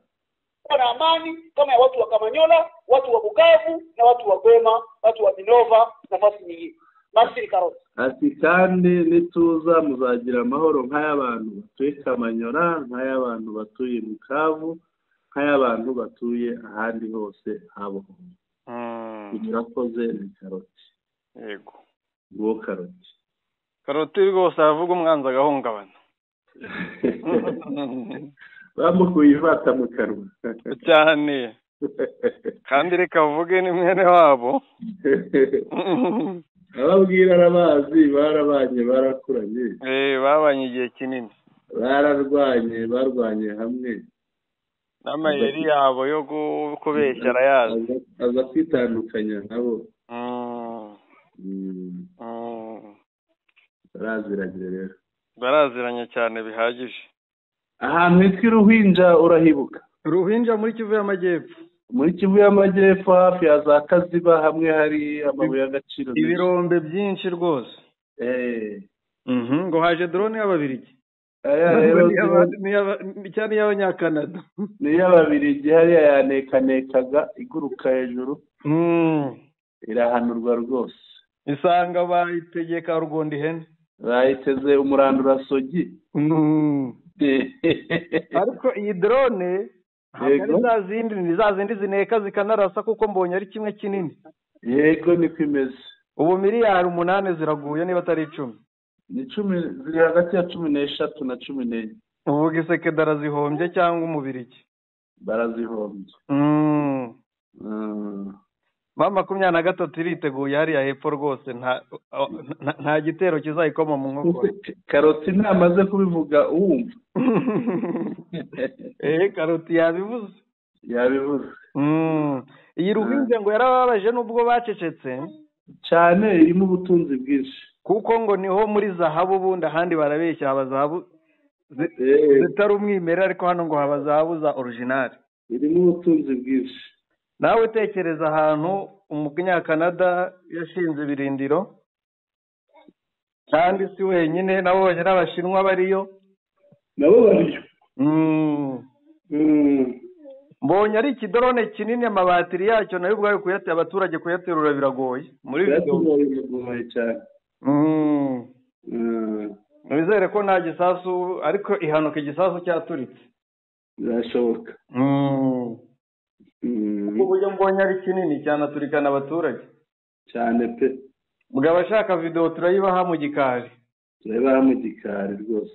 [SPEAKER 4] na amani kama ya watu wa Kamanyola, watu wa Bukavu na watu wa Goma, watu wa Minova, nafasi nyingine. Masiri Karoti.
[SPEAKER 3] Ati kandi nituza muzagira amahoro nk'ayabantu batuye Kamanyola, nk'ayabantu batuye Bukavu, nk'ayabantu batuye ahandi hose habo. Murakoze ni Karoti.
[SPEAKER 2] Yego.
[SPEAKER 3] Ngo Karoti.
[SPEAKER 2] Karoti rwose avuga umwanza agahungabana.
[SPEAKER 3] Bamukuye ivata mu kanwa
[SPEAKER 2] cyane, kandi reka avuge ni mwene wabo.
[SPEAKER 3] Ababwira arabazi, barabanye barakuranye,
[SPEAKER 2] babanye igihe kinini,
[SPEAKER 3] barwanye hamwe,
[SPEAKER 2] n'amayeri yabo yo kubeshya arayazi,
[SPEAKER 3] aza kwitandukanya nabo. Baraziranye rero,
[SPEAKER 2] baraziranye cyane bihagije.
[SPEAKER 3] Ahantu hitwa Ruhinja urahibuka?
[SPEAKER 2] Ruhinja muri Kivu y'Amajyepfo.
[SPEAKER 3] Muri Kivu y'Amajyepfo hafi ya za Kaziba, hamwe hari amabuye y'agaciro,
[SPEAKER 2] ibirombe byinshi rwose. Ngo haje drone y'Ababirigi. Cyane y'Abanyakanada.
[SPEAKER 3] Ni y'Ababirigi hariya yanekanekaga iguruka hejuru. Irahanurwa rwose.
[SPEAKER 2] Isanga bayitegeka Rugondi hene.
[SPEAKER 3] Bayiteze umurandura sogi.
[SPEAKER 2] Ariko iyi drone ni za zindi zineka zikanarasa, kuko mbonye ari kimwe kinini.
[SPEAKER 3] Yego niko imeze.
[SPEAKER 2] Ubu miliyari 8 ziraguye niba atari 10.
[SPEAKER 3] Ni 10, ziri hagati ya 13 na 14.
[SPEAKER 2] Ubu giseke darazihombye cyangwa umubiriki?
[SPEAKER 3] Barazihombye.
[SPEAKER 2] Mama 23 iriteguye hariya hepfo rwose, nta gitero kizayikoma mu nkoko.
[SPEAKER 3] Karoti namaze kubivuga uwumva.
[SPEAKER 2] Karoti yabivuze. Iyi Ruhinja ngo yarababaje nubwo bacecetse
[SPEAKER 3] cyane, irimo ubutunzi bwinshi,
[SPEAKER 2] kuko ngo niho muri zahabu, ubundi ahandi barabeshya haba zahabu zitari umwimerere, ariko hano ngo haba zahabu za original.
[SPEAKER 3] Irimo ubutunzi bwinshi.
[SPEAKER 2] nawe tekereza ahantu umunyakanada yashinze ibirindiro kandi si wenyine nabonye n'abashinwa bariyo
[SPEAKER 3] nabo bariyo
[SPEAKER 2] mbonye ari ikidorone kinini amabatiri yacyo nayo ubwayo kuyatera abaturage kuyaterura biragoye muri
[SPEAKER 3] biragoye cyane
[SPEAKER 2] nizere ko nta gisasu ariko ihanuka igisasu cyaturitse
[SPEAKER 3] birashoboka
[SPEAKER 2] uburyo mbonye ari kinini cyanaturikana abaturage
[SPEAKER 3] cyane pe
[SPEAKER 2] mugabo ashaka video turayibaha mu gikari
[SPEAKER 3] rwose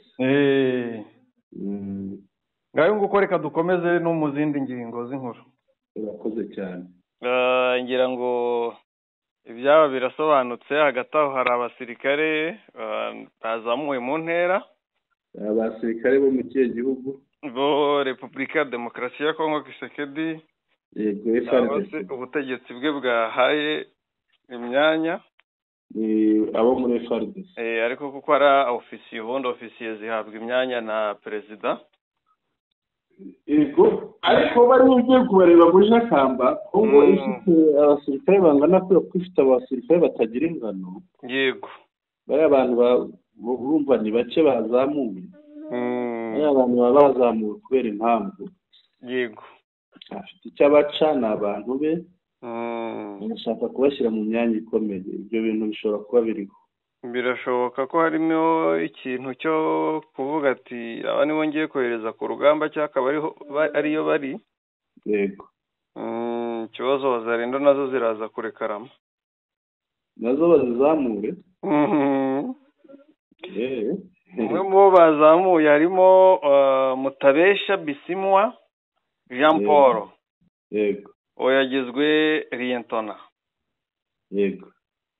[SPEAKER 2] ngayo nguko reka dukomeze no mu zindi ngingo z'inkuru
[SPEAKER 3] urakoze cyane
[SPEAKER 2] ngira ngo ibyaba birasobanutse hagati aho hari abasirikare bazamuwe mu ntera
[SPEAKER 3] abasirikare bo mu kihe gihugu
[SPEAKER 2] bo Repubulika ya Demokarasi ya Kongo Kisekedi
[SPEAKER 3] yego
[SPEAKER 2] ubutegetsi bwe bwahaye imyanya
[SPEAKER 3] abo muri FARDC
[SPEAKER 2] ariko kuko ari ofisiye ubundi ofisiye zihabwa imyanya na perezida
[SPEAKER 3] yego ariko bari ugiye kubareba muri Jakamba Kongo ifite abasirikare bangana ko ifite abasirikare batagira ingano
[SPEAKER 2] yego
[SPEAKER 3] bari abantu urumva ni bake bazamuye abantu baba bazamuwe kubera impamvu
[SPEAKER 2] yego
[SPEAKER 3] afite icyo abaca ni abantu be bashaka kubashyira mu myanya ikomeye ibyo bintu bishobora kuba biriho
[SPEAKER 2] birashoboka ko harimo ikintu cyo kuvuga ati aba nibo ngiye kohereza ku rugamba cyangwa ariyo bari
[SPEAKER 3] yego
[SPEAKER 2] ikibazo bazarindo nazo ziraza kurekarama
[SPEAKER 3] nazo bazizamure
[SPEAKER 2] umwe mu bo bazamuye harimo Mutabesha Bisimwa Jean Paul
[SPEAKER 3] yego
[SPEAKER 2] uwo yagizwe Liyetona
[SPEAKER 3] yego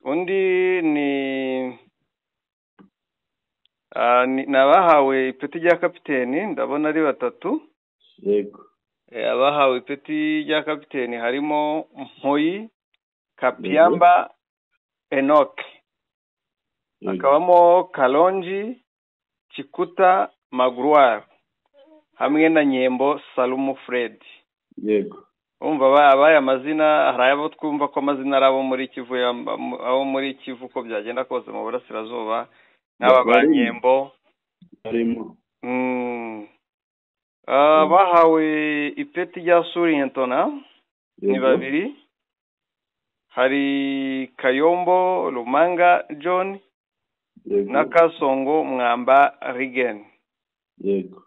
[SPEAKER 2] undi ni abahawe ipeti rya kapiteni ndabona ari batatu
[SPEAKER 3] yego
[SPEAKER 2] abahawe ipeti rya kapiteni harimo Mpoyi Kapiamba Enoch hakabamo Kalonji Chikuta Magruar hamwe na Nyembo Salumu Fred
[SPEAKER 3] yego
[SPEAKER 2] umva abaye amazina hari abo twumva ko amazina arabo muri Kivu abo muri Kivu ko byagenda kose mu burasirazuba n'abanyembo
[SPEAKER 3] harimo
[SPEAKER 2] bahawe ipeti rya Liyetona ni babiri hari Kayombo Lumanga John na Kasongo Mwamba Rigen
[SPEAKER 3] yego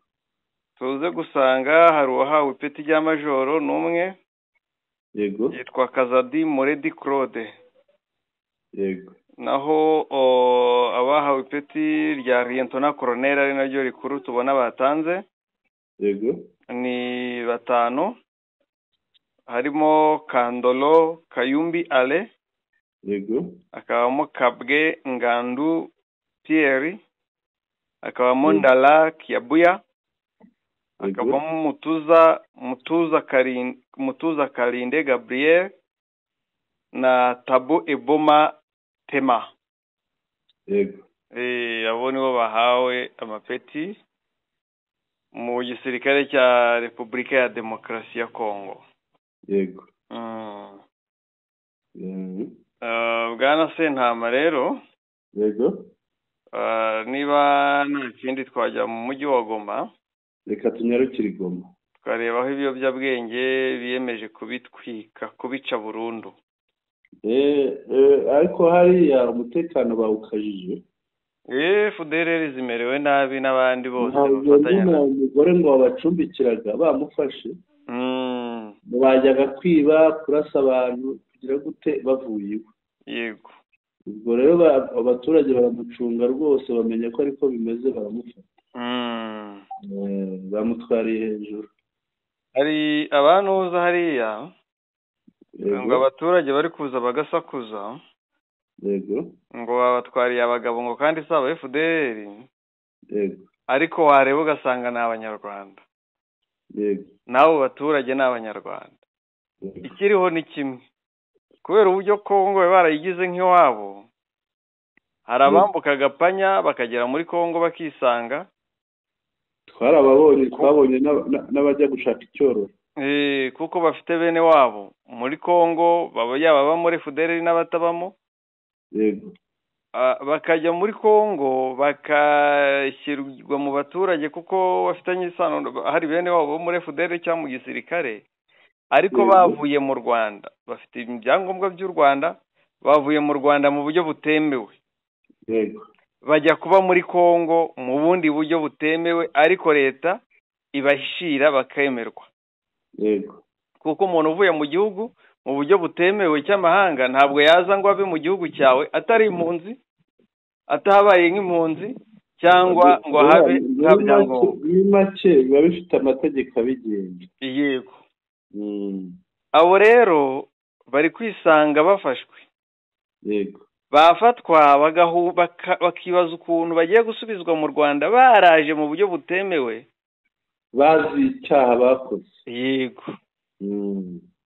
[SPEAKER 2] tuze gusanga hari uwahawe ipeti rya majoro n'umwe
[SPEAKER 3] yego
[SPEAKER 2] yitwa Kazadi Moredi Claude
[SPEAKER 3] yego
[SPEAKER 2] naho abahawe ipeti rya Liyetona Colonel ari naryo rikuru tubona batanze
[SPEAKER 3] yego
[SPEAKER 2] ni batanu harimo Kandolo Kayumbi Ale
[SPEAKER 3] yego
[SPEAKER 2] akabamo Kabwe Ngandu Thierry akabamo Ndala Kiabuya akabamo Mutuza Kalinde Gabriel na Tabu Eboma Tema
[SPEAKER 3] yego
[SPEAKER 2] abo nibo bahawe amapeti mu gisirikare cya Repubulika ya Demokarasi ya Kongo
[SPEAKER 3] yego
[SPEAKER 2] bwana Sentama rero
[SPEAKER 3] yego
[SPEAKER 2] niba nta kindi twajya mu mujyi wa Goma
[SPEAKER 3] reka tunyarukire Goma
[SPEAKER 2] tukareba aho ibiyobyabwenge biyemeje kubitwika kubica burundu
[SPEAKER 3] ariko hariya umutekano bawukajije
[SPEAKER 2] FDLR zimerewe nabi n'abandi bose
[SPEAKER 3] bafatanya umugore ngo wabacumbikiraga bamufashe bajyaga kwiba kurasa abantu kugira gute bavuye iwe
[SPEAKER 2] yego
[SPEAKER 3] ubwo rero abaturage baramucunga rwose bamenya ko ariko bimeze baramufata bamutwariye hejuru
[SPEAKER 2] hari abantu uza hariya ngo abaturage bari kuza bagasakuza
[SPEAKER 3] yego
[SPEAKER 2] ngo babatwariye abagabo ngo kandi si aba FDLR
[SPEAKER 3] yego
[SPEAKER 2] ariko wareba ugasanga ni abanyarwanda
[SPEAKER 3] yego
[SPEAKER 2] n'abo baturage ni abanyarwanda ikiriho ni kimwe kubera uburyo Kongo barayigize nk'iwabo hari abambuka agapanya bakagera muri Kongo bakisanga
[SPEAKER 3] twabonye n'abajya gushaka icyororo
[SPEAKER 2] kuko bafite bene wabo muri Kongo yaba muri FDLR n'abatabamo.
[SPEAKER 3] Yego.
[SPEAKER 2] Bakajya muri Kongo bakashyirwa mu baturage kuko bafitanye isano, hari bene wabo muri FDLR cyangwa mu gisirikare, ariko bavuye mu Rwanda bafite ibyangombwa by'u Rwanda, bavuye mu Rwanda mu buryo butemewe.
[SPEAKER 3] Yego.
[SPEAKER 2] Bajya kuba muri Kongo mu bundi buryo butemewe, ariko leta ibahishira bakemerwa.
[SPEAKER 3] Yego.
[SPEAKER 2] Kuko umuntu uvuye mu gihugu mu buryo butemewe cy'amahanga ntabwo yaza ngo abe mu gihugu cyawe atari impunzi, atahabaye nk'impunzi, cyangwa ngo habe nta byangombwa.
[SPEAKER 3] Muri make biba bifite amategeko abigenga.
[SPEAKER 2] Yego. Abo rero bari kwisanga bafashwe.
[SPEAKER 3] Yego.
[SPEAKER 2] Bafatwa bakibaza ukuntu bagiye gusubizwa mu Rwanda baraje mu buryo butemewe,
[SPEAKER 3] bazi icyaha bakoze.
[SPEAKER 2] Yego.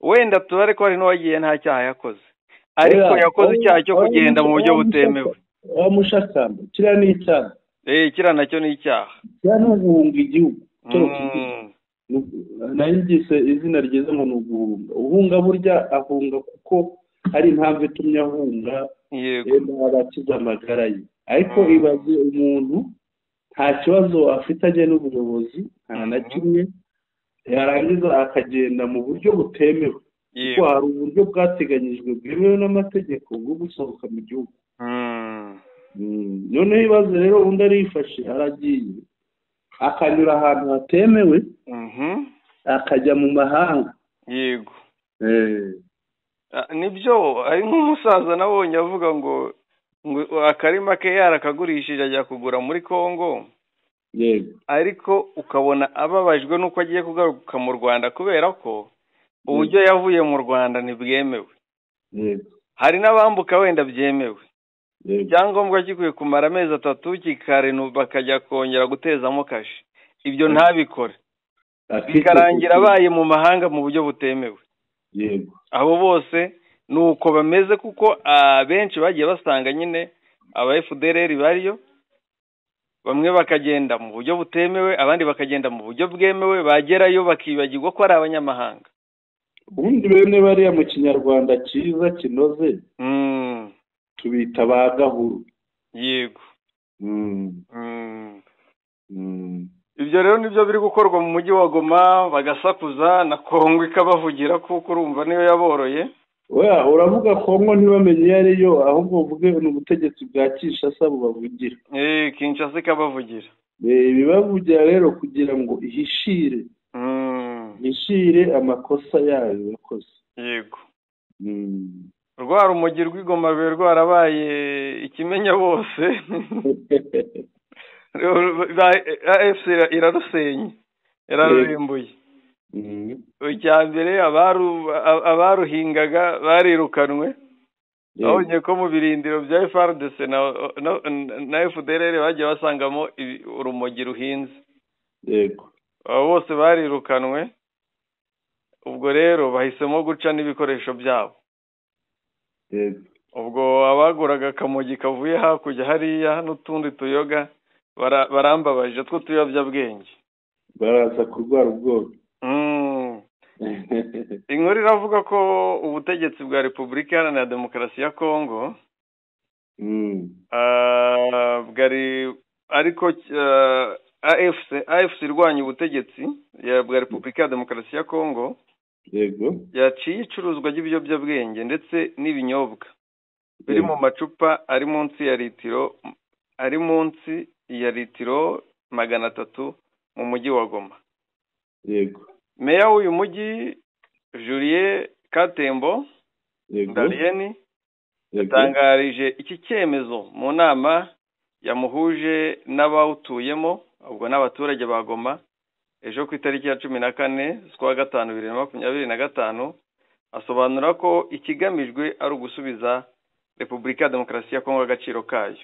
[SPEAKER 2] Wenda tubare ko hari n'uwagiye nta cyaha yakoze, ariko yakoze icyaha cyo kugenda mu buryo butemewe.
[SPEAKER 3] Mushakamba kiriya ni icyaha.
[SPEAKER 2] Kiriya nacyo ni icyaha.
[SPEAKER 3] Kiriya ni uguhunga igihugu. Nayigise izina ryiza ngo ni uguhunga. Uhunga burya ahunga kuko hari impamvu itumye ahunga. Yego. Abakiza amagara ye. Ariko ibaze umuntu nta kibazo afitanye n'ubuyobozi nta na kimwe, yarangiza akagenda mu buryo butemewe. Kuko hari uburyo bwateganyijwe bwemewe n'amategeko bwo gusohoka mu gihugu. Noneho ibaze rero undi arifashe aragiye akanyura ahantu hatemewe, akajya mu mahanga.
[SPEAKER 2] Yego. Nibyo, ari nk'umusaza nabonye avuga ngo akarima ke yarakagurishije ajya kugura muri Kongo.
[SPEAKER 3] Yego.
[SPEAKER 2] Ariko ukabona ababajwe nuko agiye kugaruka mu Rwanda kubera ko uburyo yavuye mu Rwanda ntibwemewe.
[SPEAKER 3] Yego.
[SPEAKER 2] Hari n'abambuka wenda byemewe. Icyangombwa gikwiye kumara amezi 3 kikarenwa bakajya kongera gutezamo kashi. Ibyo ntabikore. Bikarangira abaye mu mahanga mu buryo butemewe.
[SPEAKER 3] Yego.
[SPEAKER 2] Abo bose nuko bameze kuko benshi bagiye basanga nyine aba FDLR bariyo, bamwe bakagenda mu buryo butemewe, abandi bakagenda mu buryo bwemewe, bagerayo bakibagirwa ko ari abanyamahanga.
[SPEAKER 3] Ubundi bene bariya mu kinyarwanda cyiza kinoze tubita ba gahuru.
[SPEAKER 2] Yego. Ibyo rero nibyo biri gukorwa mu mujyi wa Goma, bagasakuza na Kongo ikabavugira kuko urumva niyo yaboroye.
[SPEAKER 3] Uravuga Kongo ntibamenye iyo ariyo, ahubwo uvuge n'ubutegetsi bwa Kinshasa bubavugira.
[SPEAKER 2] Kinshasa ikabavugira.
[SPEAKER 3] Bibavugira rero kugira ngo ihishire amakosa yayo yakoze.
[SPEAKER 2] Yego. Rwa rumogi rw'Igoma rwarabaye ikimenya bose. AFC irarusenye, irarurimbuye. Icyambere abaruhingaga barirukanwe. Abonye ko mu birindiro bya FARDC na FDLR bagiye basangamo urumogi ruhinze.
[SPEAKER 3] Yego.
[SPEAKER 2] Abo bose barirukanwe. Ubwo rero bahisemo guca n'ibikoresho byabo.
[SPEAKER 3] Yego.
[SPEAKER 2] Ubwo abaguraga akamogi kavuye hakurya hariya n'utundi tuyoga barambabaje two tuyobyabwenge.
[SPEAKER 3] Baraza kurwara ubwoba.
[SPEAKER 2] Inkuru iravuga ko ubutegetsi bwa Repubulika Iharanira Demokarasi ya Kongo bwari ariko AFC irwanya ubutegetsi bwa Repubulika ya Demokarasi ya Kongo.
[SPEAKER 3] Yego.
[SPEAKER 2] Yaciye icuruzwa ry'ibiyobyabwenge ndetse n'ibinyobwa biri mu macupa ari munsi ya litiro 300 mu mujyi wa Goma.
[SPEAKER 3] Yego.
[SPEAKER 2] Meya w'uyu mujyi Julien Katembo Ndalieni yatangarije iki cyemezo mu nama yamuhuje n'abawutuyemo, ubwo n'abaturage ba Goma, ejo ku itariki ya 14 z'ukwa gatanu 2025. Asobanura ko ikigamijwe ari ugusubiza Repubulika ya Demokarasi ya Kongo agaciro kayo.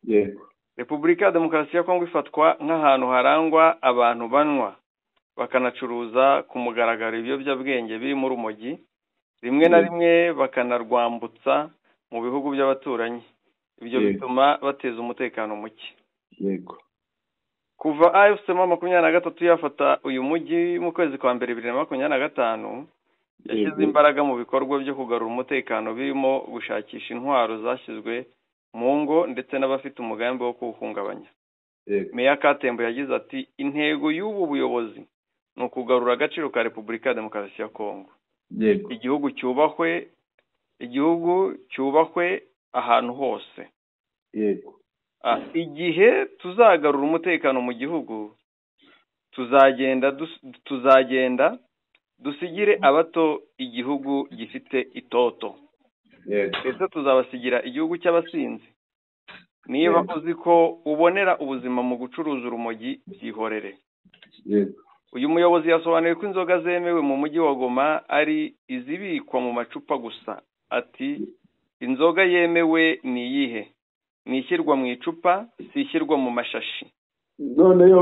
[SPEAKER 3] Yego.
[SPEAKER 2] Repubulika ya Demokarasi ya Kongo ifatwa nk'ahantu harangwa abantu banywa bakanacuruza ku mugaragaro ibiyobyabwenge biri mu rumogi, rimwe na rimwe bakanarwambutsa mu bihugu by'abaturanyi. Ibyo bituma bateza umutekano muke.
[SPEAKER 3] Yego.
[SPEAKER 2] kuva AFC 23 yafata uyu mujyi mu kwezi kwa mbere 2025 yashyize imbaraga mu bikorwa byo kugarura umutekano birimo gushakisha intwaro zashyizwe mu ngo ndetse n'abafite umugambi wo kuwuhungabanya. Meya Katembo yagize ati intego y'ubu buyobozi ni ukugarura agaciro ka Repubulika ya Demokarasi ya Kongo. Igihugu cyubahwe ahantu hose. Igihe tuzagarura umutekano mu gihugu tuzagenda dusigire abato igihugu gifite itoto. Ese tuzabasigira igihugu cy'abasinzi. Niba uzi ko ubonera ubuzima mu gucuruza urumogi byihorere. Uyu muyobozi yasobanuye ko inzoga zemewe mu mujyi wa Goma ari izibikwa mu macupa gusa. Ati inzoga yemewe ni iyihe? Ni ishyirwa mu icupa, si ishyirwa mu mashashi.
[SPEAKER 3] None yo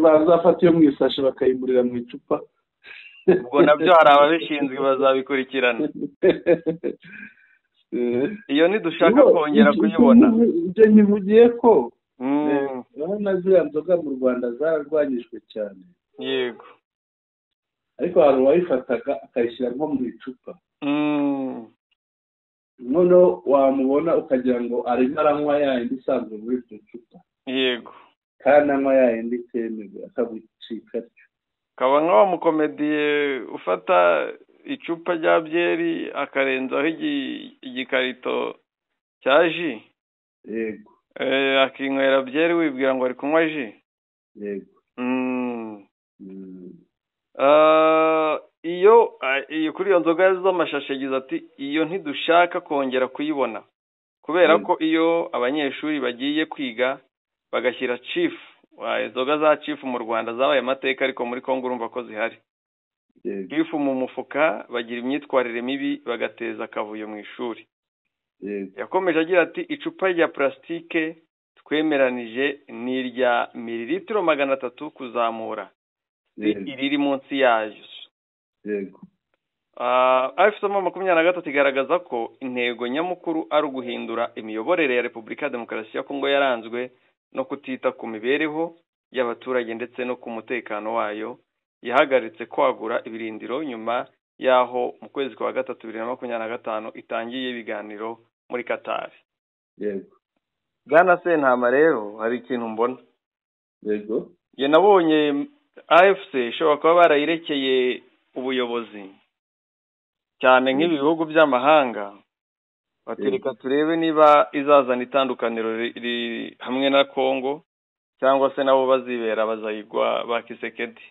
[SPEAKER 3] bazafata iyo mu isashi bakayimurira mu icupa.
[SPEAKER 2] Ubwo nabyo hari ababishinzwe bazabikurikirana. Iyo nidushaka kongera kuyibona.
[SPEAKER 3] Ibyo nyivugiye ko urabona ziriya nzoga mu Rwanda zararwanyijwe cyane.
[SPEAKER 2] Yego.
[SPEAKER 3] Ariko hari uwayifataga akayishyira nko mu icupa. Noneho wamubona ukagira ngo arimo aranywa yayindi isanzwe muri iryo cupa.
[SPEAKER 2] Yego.
[SPEAKER 3] Kandi anywa yayindi itemewe akagucika atyo.
[SPEAKER 2] Kaba nk'awa mukomediye ufata icupa rya byeri akarenzaho igikarito cya ji.
[SPEAKER 3] Yego.
[SPEAKER 2] Akinywera byeri wibwira ngo ari kunywa ji.
[SPEAKER 3] Yego.
[SPEAKER 2] Iyo kuri iyo nzoga z'amashashi yagize ati iyo ntidushaka kongera kuyibona kubera ko iyo abanyeshuri bagiye kwiga bagashyira chief inzoga za chief mu Rwanda zabaye amateka ariko muri Kongo urumva ko zihari. Chief mu mufuka bagira imyitwarire mibi bagateza akavuyo mu ishuri. Yakomeje agira ati icupa rya plastike twemeranije ni irya mililitiro 300 kuzamura. Iriri munsi yayo.
[SPEAKER 3] Yego.
[SPEAKER 2] AFC 23 igaragaza ko intego nyamukuru ari uguhindura imiyoborere ya Repubulika ya Demokarasi ya Kongo yaranzwe no kutita ku mibereho y'abaturage ndetse no ku mutekano wayo. Yahagaritse kwagura ibirindiro nyuma yaho mu kwezi kwa gatatu 2025 itangiye ibiganiro muri Qatar.
[SPEAKER 3] Yego.
[SPEAKER 2] Bwana Sentama rero hari ikintu mbona.
[SPEAKER 3] Yego.
[SPEAKER 2] Ye nabonye AFC ishobora kuba barayirekeye ubuyobozi cyane nk'ibihugu by'amahanga batereka turebe niba izazana itandukaniro hamwe na Kongo cyangwa se nabo bazibera bazayigwa ba Kisekedi.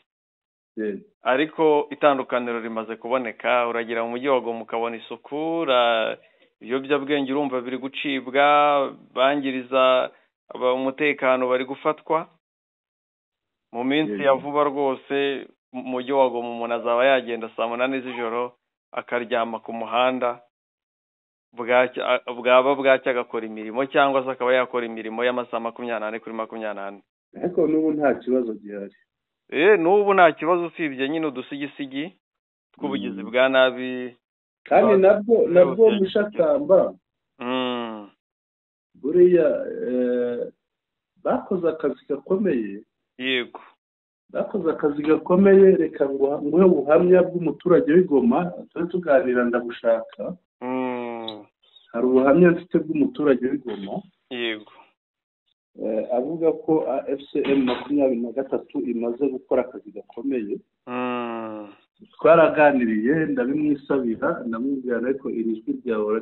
[SPEAKER 2] Ariko itandukaniro rimaze kuboneka uragira mu mujyi wa Goma ukabona isukura ibiyobyabwenge urumva biri gucibwa bangiriza umutekano bari gufatwa mu minsi ya vuba rwose. Mujyi wa Goma umuntu azaba yagenda saa 8 z'ijoro akaryama ku muhanda bwacya agakora imirimo cyangwa se akaba yakora imirimo y'amasaha 28 kuri 28.
[SPEAKER 3] Ariko n'ubu nta kibazo gihari.
[SPEAKER 2] N'ubu nta kibazo usibye nyine udusigisigi tw'ubugizi bwa nabi.
[SPEAKER 3] Kandi nabwo mushakamba. Buriya bakoze akazi gakomeye.
[SPEAKER 2] Yego.
[SPEAKER 3] Bakoze akazi gakomeye reka nguhe ubuhamya bw'umuturage w'Igoma turi tuganira ndabushaka. Hari ubuhamya mfite bw'umuturage w'Igoma.
[SPEAKER 2] Yego.
[SPEAKER 3] Avuga ko FCM 23 imaze gukora akazi gakomeye. Twaraganiriye ndabimwisabira ndamubwira ariko iri jwi ryawe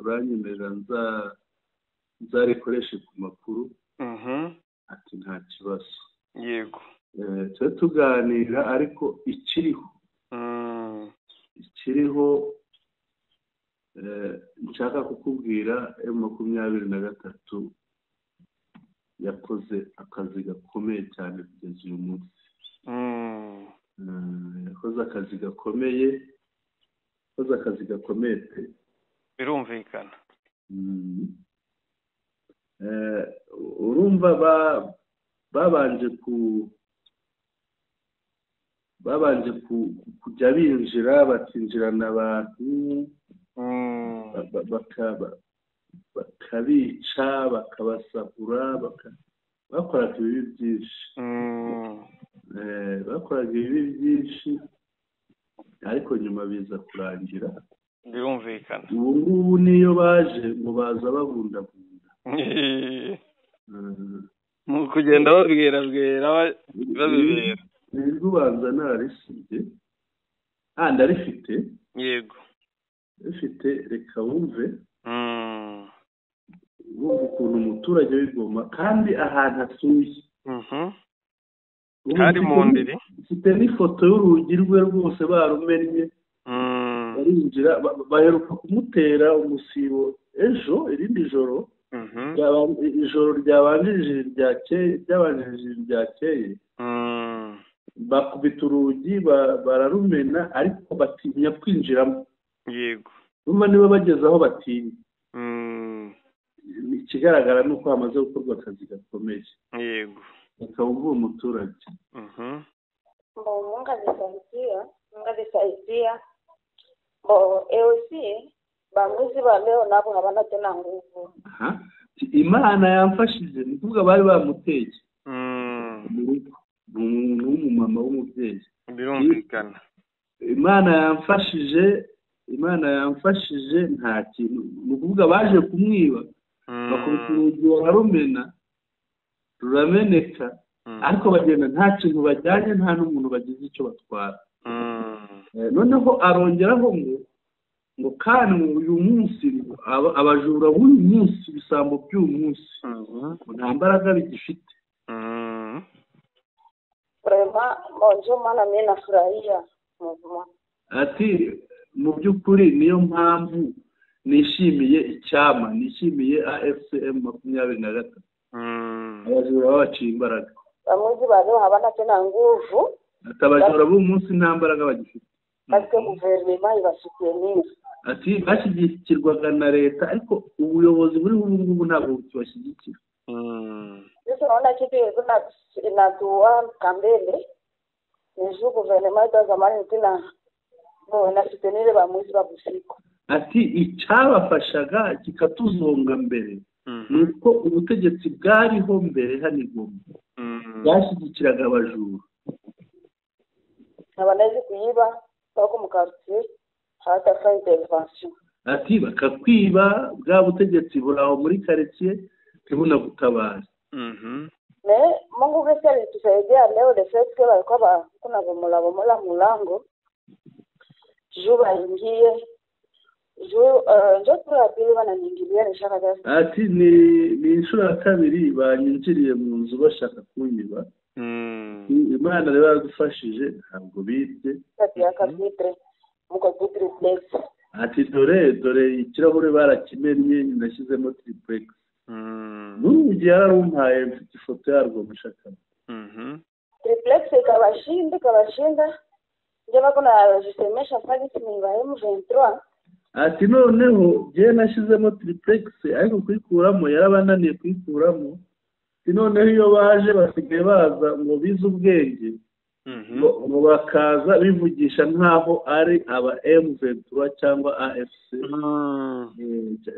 [SPEAKER 3] ranyemerera nzarikoreshe ku makuru. Ati nta kibazo.
[SPEAKER 2] Yego.
[SPEAKER 3] Tuganira ariko ikiriho nshaka kukubwira M23 yakoze akazi gakomeye cyane kugeza uyu munsi. Yakoze akazi gakomeye pe.
[SPEAKER 2] Birumvikana.
[SPEAKER 3] Urumva babanje kujya binjira bakinjirana abantu bakabica bakabasahura bakoraga ibibi byinshi bakoraga ibibi byinshi ariko nyuma biza kurangira
[SPEAKER 2] birumvikana.
[SPEAKER 3] ubu ngubu niyo baje ngo baza babundabunda
[SPEAKER 2] mu kugenda babwira babibera.
[SPEAKER 3] nibwo ubanza narisibye ndarifite.
[SPEAKER 2] Yego
[SPEAKER 3] rifite reka wumve wumva ukuntu umuturage w'Igoma kandi ahantu atuye
[SPEAKER 2] hari mu ndiri.
[SPEAKER 3] mfite n'ifoto y'urugi rwe rwose barumennye barinjira baheruka kumutera umusibo ejo irindi joro ijoro ryabanjirije ryakeye bakubita urugi bararumena ariko batinya kwinjiramo.
[SPEAKER 2] Yego
[SPEAKER 3] nyuma niba bageze aho batinya. ikigaragara ni uko hamaze gukorwa akazi gakomeye.
[SPEAKER 2] Yego
[SPEAKER 3] ukaba uvuye umuturage.
[SPEAKER 5] Mungasaidia EOC bamwizi ba leo nabo habana tena nguvu.
[SPEAKER 3] Imana yamfashije ni kuvuga bari bamuteye n'umumama w'umubyeyi.
[SPEAKER 2] birumvikana.
[SPEAKER 3] Imana yamfashije nta kintu ni ukuvuga baje kumwiba bakubita urugi bararumena rurameneka ariko bagenda nta kintu bajyanye nta n'umuntu bagize icyo batwara. noneho arongeraho ngo kandi uyu munsi abajura b'uyu munsi ibisambo by'uyu munsi nta mbaraga bigifite. ati mu by'ukuri niyo mpamvu nishimiye icyama nishimiye AFCM 23 abajura babaciye imbaraga.
[SPEAKER 5] Bamwizi bado habana tena nguvu.
[SPEAKER 3] Atabajura b'uyu munsi nta mbaraga bagifite.
[SPEAKER 5] Parce guverinoma ibashikiye nini.
[SPEAKER 3] Ati bashyigikirwaga na leta ariko ubuyobozi buri ubu ngubu ntabwo bubashyigikira.
[SPEAKER 5] Sasa naona kitu inatuwa kambele nijo guverinoma itazamani tena na sitenire bamwizi babusiko.
[SPEAKER 3] Ati icyabafashaga kikatuzonga mbere nuko ubutegetsi bwariho mbere hano Igoma bashyigikiraga abajura.
[SPEAKER 5] Abanezi kuyiba bako mu quartier hata fa intervention.
[SPEAKER 3] Ati bakakwiba bwa butegetsi buraho muri quartier tibuna gutabara.
[SPEAKER 5] Mungu Kristo alitusaidia leo the first que walikuwa kuna bomola mulango. Juba ingie njo tura pili bananyingilia nishaka dasi.
[SPEAKER 3] Ati ni inshuro ya kabiri banyinjiriye mu nzu bashaka kunyiba. Imana rero yadufashije ntabwo bibye.
[SPEAKER 5] Ati akabitre muko triplex.
[SPEAKER 3] Ati dore ikirahure barakimennye nashyizemo triplex. N'urugi yararumpaye mfite ifoto yarwo mushaka.
[SPEAKER 5] Triplex ikabashinda njyewe kuna jisemesha service ni ba M23.
[SPEAKER 3] Ati noneho je nashyizemo triplex ariko kuyikuramo yarabananiye kuyikuramo. Noneho iyo baje basigaye baza ngo bize ubwenge ngo bakaza bivugisha nkaho ari aba M23 cyangwa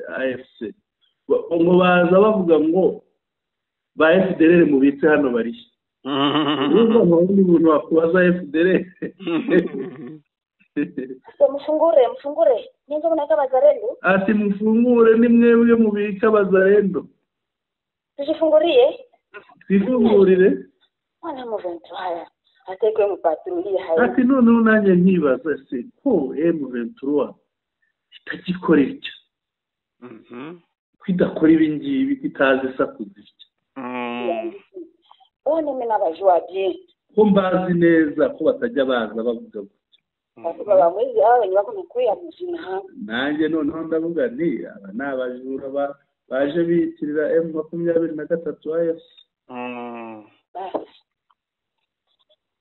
[SPEAKER 3] AFC ngo baza bavuga ngo ba FDLR mu bitse hano bari n'ubwo umuntu wakubaza FDLR
[SPEAKER 5] mfungure ninzo munaka bazarendo.
[SPEAKER 3] Ati mfungure ni mwebwe mubika bazarendo.
[SPEAKER 5] Tujifungurie?
[SPEAKER 3] Twifungurire.
[SPEAKER 5] Mwana M23 haya atekwe mu patrouille haya.
[SPEAKER 3] Ati none nanjye nkibaza se ko M23 itagikora icyo kwidakora ibingibi itazi sakuza icyo.
[SPEAKER 5] One n'abajwa bien
[SPEAKER 3] ko mbazi neza ko batajya baza bavuga gutya.
[SPEAKER 5] Bamwizi aho ni bako nukuya muzina.
[SPEAKER 3] Nanjye noneho ndavuga nti aba n'abajura baje bitirira M23 AFC.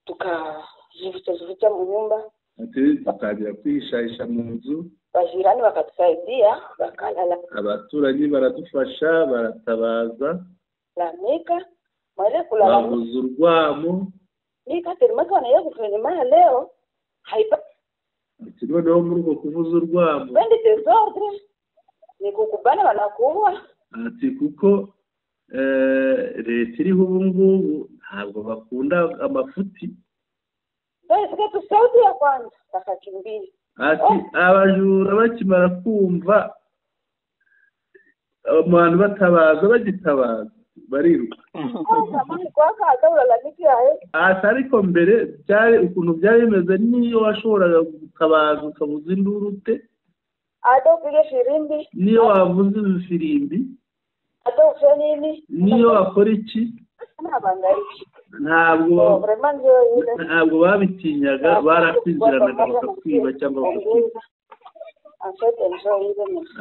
[SPEAKER 5] Tukajivita mu nyumba.
[SPEAKER 3] Ati tukagira kwishaisha mu nzu.
[SPEAKER 5] Bajirani bakatusaidia bakalala.
[SPEAKER 3] Abaturanyi baradufasha baratabaza.
[SPEAKER 5] Lamika mwale kulala.
[SPEAKER 3] Babuza urwamo.
[SPEAKER 5] Nika terimaka wanaye guverinoma leo haipa.
[SPEAKER 3] Ati noneho muri uko kuvuza urwamo.
[SPEAKER 5] Bendi desordre. Ni kukubana wanakuwa.
[SPEAKER 3] Ati kuko leta iriho ubu ngubu ntabwo bakunda amafuti.
[SPEAKER 5] Sasa tusauti ya kwanza takakimbia.
[SPEAKER 3] Ati abajura bakimara kumva abantu batabaza bagitabaza bariruka.
[SPEAKER 5] Zamani kwaka hataula lamiki yae.
[SPEAKER 3] Ariko mbere byari ukuntu byari bimeze, niyo washoboraga gutabaza ukavuza induru ute,
[SPEAKER 5] Ado upige firimbi.
[SPEAKER 3] niyo wavuza ifirimbi,
[SPEAKER 5] Ado ufanye nini?
[SPEAKER 3] niyo wakora iki, ntabwo babitinyaga, barakwinjiranaga bakakwiba cyangwa bakakwiba.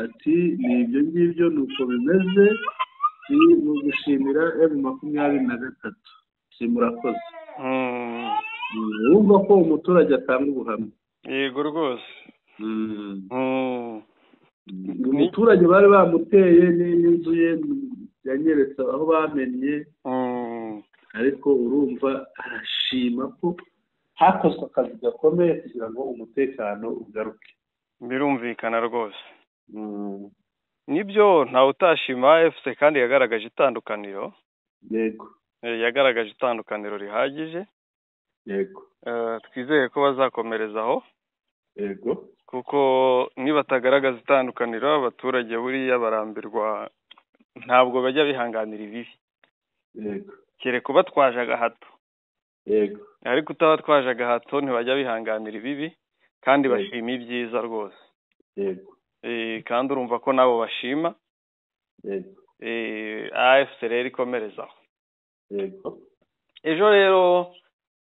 [SPEAKER 3] Ati ni ibyo ngibyo ni uko bimeze. Ni ugushimira M23. Murakoze. Urumva ko umuturage atanga ubuhamya.
[SPEAKER 2] Yego rwose.
[SPEAKER 3] Umuturage bari bamuteye n'inzu ye yanyeretse aho bamennye, ariko urumva arashima ko hakozwe akazi gakomeye kugira ngo umutekano ugaruke.
[SPEAKER 2] Birumvikana rwose. Nibyo ntawe utashima FC kandi yagaragaje itandukaniro.
[SPEAKER 3] Yego.
[SPEAKER 2] Yagaragaje itandukaniro rihagije.
[SPEAKER 3] Yego.
[SPEAKER 2] Twizeye ko bazakomerezaho.
[SPEAKER 3] Yego.
[SPEAKER 2] Kuko nibatagaragaza itandukaniro abaturage buriya barambirwa, ntabwo bajya bihanganira ibibi.
[SPEAKER 3] Yego.
[SPEAKER 2] Kere kuba twaje agahato.
[SPEAKER 3] Yego.
[SPEAKER 2] Ariko utabatwaje agahato ntibajya bihanganira ibibi kandi bashima ibyiza rwose.
[SPEAKER 3] Yego.
[SPEAKER 2] Kandi urumva ko nabo bashima.
[SPEAKER 3] Yego.
[SPEAKER 2] AFC rero ikomerezaho.
[SPEAKER 3] Yego.
[SPEAKER 2] Ejo rero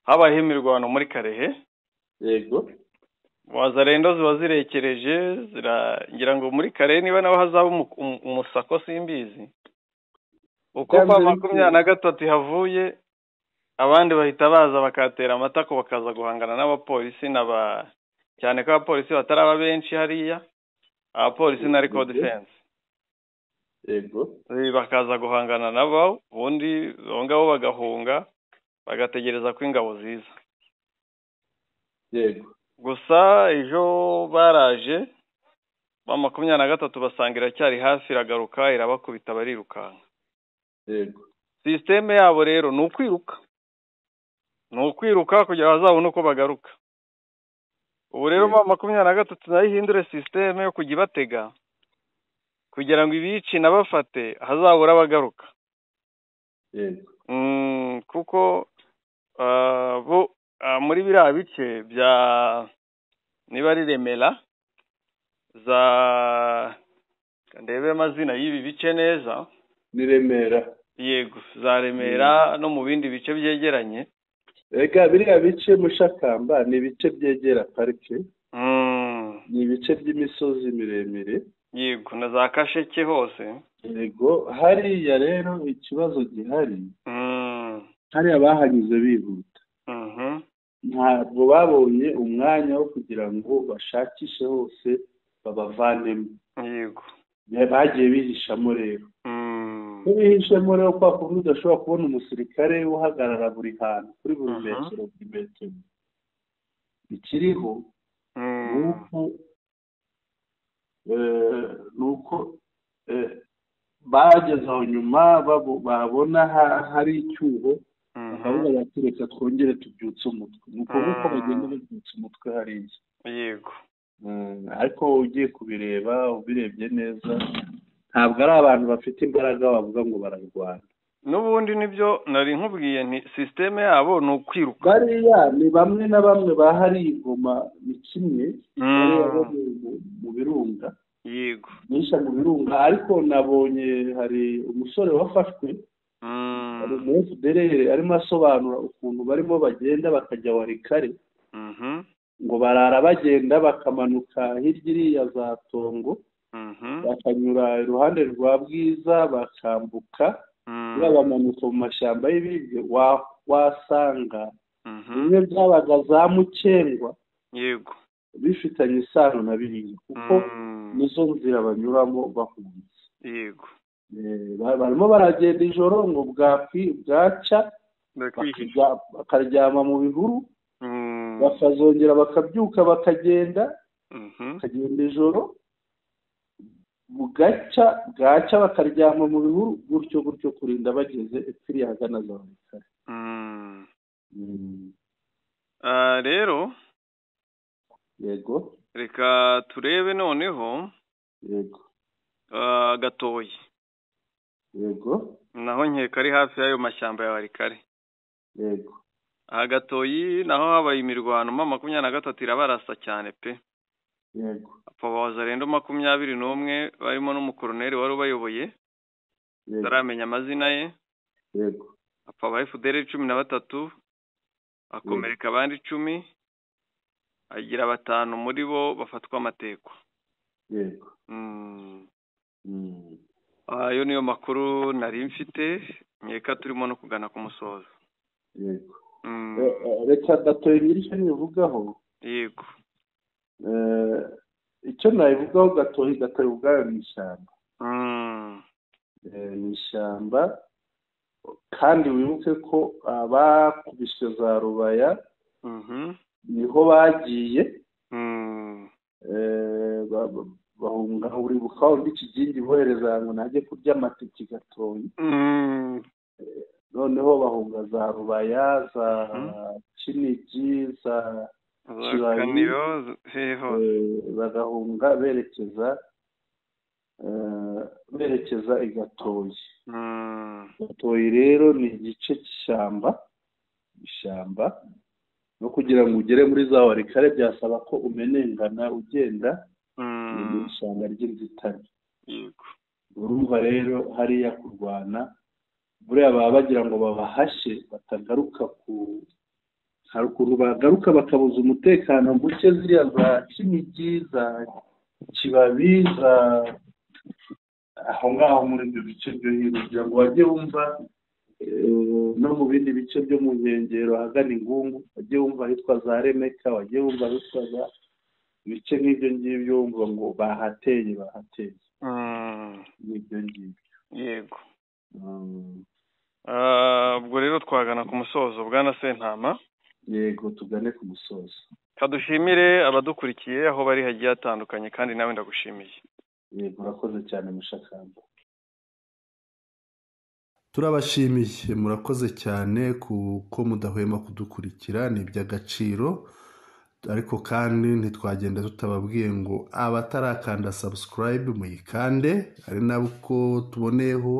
[SPEAKER 2] habayeho imirwano muri Karehe.
[SPEAKER 3] Yego.
[SPEAKER 2] Wazarendo ziba zirekereje ngira ngo muri Karehe niba naho hazaba umusako simbizi. Uko kwa 23 havuye abandi bahita baza bakatera amatako bakaza guhangana n'abapolisi cyane ko abapolisi bataraba benshi hariya, abapolisi na Record Defense.
[SPEAKER 3] Yego.
[SPEAKER 2] Bakaza guhangana nabo, ubundi ngabo bagahunga bagategereza ko ingabo ziza.
[SPEAKER 3] Yego.
[SPEAKER 2] Gusa ejo baraje ba 23 basangira cyari hafi iragaruka irabakubita barirukanka.
[SPEAKER 3] Yego.
[SPEAKER 2] Systeme yabo rero ni ukwiruka. Ni ukwiruka kugira bazabone uko bagaruka. Ubu rero ba 23 nayihindure systeme yo kujya batega kugira ngo ibici nabafate hazabura bagaruka.
[SPEAKER 3] Yego.
[SPEAKER 2] Kuko bo muri biriya bice bya niba ari Remera za ndebe amazina y'ibi bice neza,
[SPEAKER 3] ni Remera.
[SPEAKER 2] Yego, za Remera no mu bindi bice byegeranye.
[SPEAKER 3] Ega biriya bice Mushakamba ni ibice byegera parike. Ni ibice by'imisozi miremire.
[SPEAKER 2] Yego, na za Kasheke hose.
[SPEAKER 3] Yego, hariya rero ikibazo gihari. Hariya bahanyuze bihuta. Ntabwo babonye umwanya wo kugira ngo bashakishe hose babavanemo.
[SPEAKER 2] Yego.
[SPEAKER 3] Bagiye bihishamo rero. Bihishamo rero kwa kundi udashobora kubona umusirikare uhagarara buri hantu kuri buri metero buri metero. Ikiriho nuko bageze aho nyuma babona hari icyuho, bakavuga bati reka twongere tubyutse umutwe. Nuko bagenda babyutse umutwe hariya.
[SPEAKER 2] Yego.
[SPEAKER 3] Ariko ugiye kubireba ubirebye neza ntabwo ari abantu bafite imbaraga bavuga ngo bararwana.
[SPEAKER 2] N'ubundi nibyo nari nkubwiye nti systeme yabo ni ukwiruka.
[SPEAKER 3] Bariya ni bamwe na bamwe bahari ingoma ni kimwe mu birunga.
[SPEAKER 2] Yego.
[SPEAKER 3] Nisha mu birunga, ariko nabonye hari umusore wafashwe mu FDLR arimo asobanura ukuntu barimo bagenda bakajya Warikare. Ngo barara bagenda bakamanuka hirya iriya za Tongo, bakanyura iruhande rwa Bwiza bakambuka, bamanuka mu mashyamba y'ibibwe wasanga bimwe byabaga za Mukengwa.
[SPEAKER 2] Yego.
[SPEAKER 3] Bifitanye isano na biriya kuko nizo nzira banyuramo bahunze.
[SPEAKER 2] Yego.
[SPEAKER 3] Barimo baragenda ijoro ngo bwaca bakaryama mu bihuru, bakazongera bakabyuka bakagenda ijoro bwaca bakaryama mu bihuru gutyo gutyo kurinda bageze epfiriya hagana za Walikare.
[SPEAKER 2] Rero
[SPEAKER 3] yego
[SPEAKER 2] reka turebe noneho
[SPEAKER 3] yego
[SPEAKER 2] Gatoyi.
[SPEAKER 3] yego
[SPEAKER 2] Naho nkeka ari hafi y'ayo mashyamba ya Walikare.
[SPEAKER 3] yego
[SPEAKER 2] Gatoyi naho habaye imirwano 23 irabarasa cyane pe.
[SPEAKER 3] yego
[SPEAKER 2] apfa abazarendo 21 barimo n'umukoroneri wari ubayoboye taramenya amazina ye.
[SPEAKER 3] yego
[SPEAKER 2] apfa aba FDL 13 akomereka abandi 10 agira 5 muri bo bafatwa amateko.
[SPEAKER 3] yego
[SPEAKER 2] ayo niyo makuru nari mfite nkeka turimo no kugana ku musozo.
[SPEAKER 3] yego reka Gatoyi nyiricyo nivugaho.
[SPEAKER 2] yego
[SPEAKER 3] icyo nayivugaho Gatoyi ubwayo ni ishyamba. ni ishyamba kandi wibuke ko abakubiswe za Rubaya niho bagiye bahunga uribuka undi kigingi bohereza ngo najye kurya amatiki Gatoyi. noneho bahunga za Rubaya za Kinigi za Kibabi bagahunga berekeza i Gatoyi. Gatoyi rero ni igice cy'ishyamba no kugira ngo ugere muri za Walikare byasaba ko umenengana ugenda mu ishyamba ry'inzitane. urumva rero hariya kurwana buriya baba bagira ngo babahashe batagaruka hari ukuntu bagaruka bakabuza umutekano muke ziriya za Kinigi za Kibabi za aho ngaho muri ibyo bice byo hino kugira ngo wajye wumva no mu bindi bice byo mu nkengero hagana Ingungu wajye wumva ahitwa za Remeka wajye wumva ahitwa za ibice nk'ibyo ngibyo wumva ngo bahateye n'ibyo ngibyo.
[SPEAKER 2] yego ubwo rero twagana ku musozo bwana Sentama.
[SPEAKER 3] yego tugane ku musozo.
[SPEAKER 2] Kadushimire abadukurikiye aho bari hagiye hatandukanye kandi nawe ndagushimiye.
[SPEAKER 3] yego urakoze cyane Mushakamba.
[SPEAKER 1] turabashimiye murakoze cyane kuko mudahwema kudukurikira ni iby'agaciro ariko kandi ntitwagenda tutababwiye ngo abatarakanda subscribe muyikande ari nabwo tuboneyeho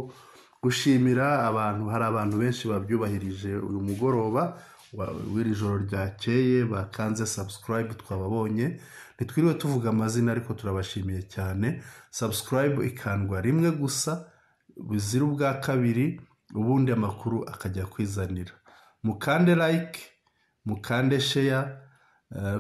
[SPEAKER 1] gushimira hari abantu benshi babyubahirije uyu mugoroba w'iri joro ryakeye bakanze subscribe twababonye ntitwiriwe tuvuga amazina ariko turabashimiye cyane. Subscribe ikandwa rimwe gusa bizira ubwa kabiri ubundi amakuru akajya kwizanira. Mukande like mukande share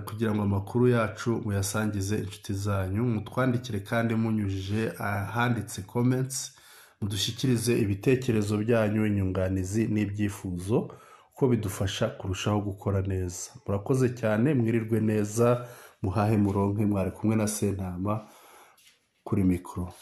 [SPEAKER 1] kugira ngo amakuru yacu muyasangize inshuti zanyu. Mutwandikire kandi munyujije ahanditse comments mudushyikirize ibitekerezo byanyu inyunganizi n'ibyifuzo ko bidufasha kurushaho gukora neza. Murakoze cyane mwirirwe neza muhahe muronke mwari kumwe na Sentama kuri mikoro.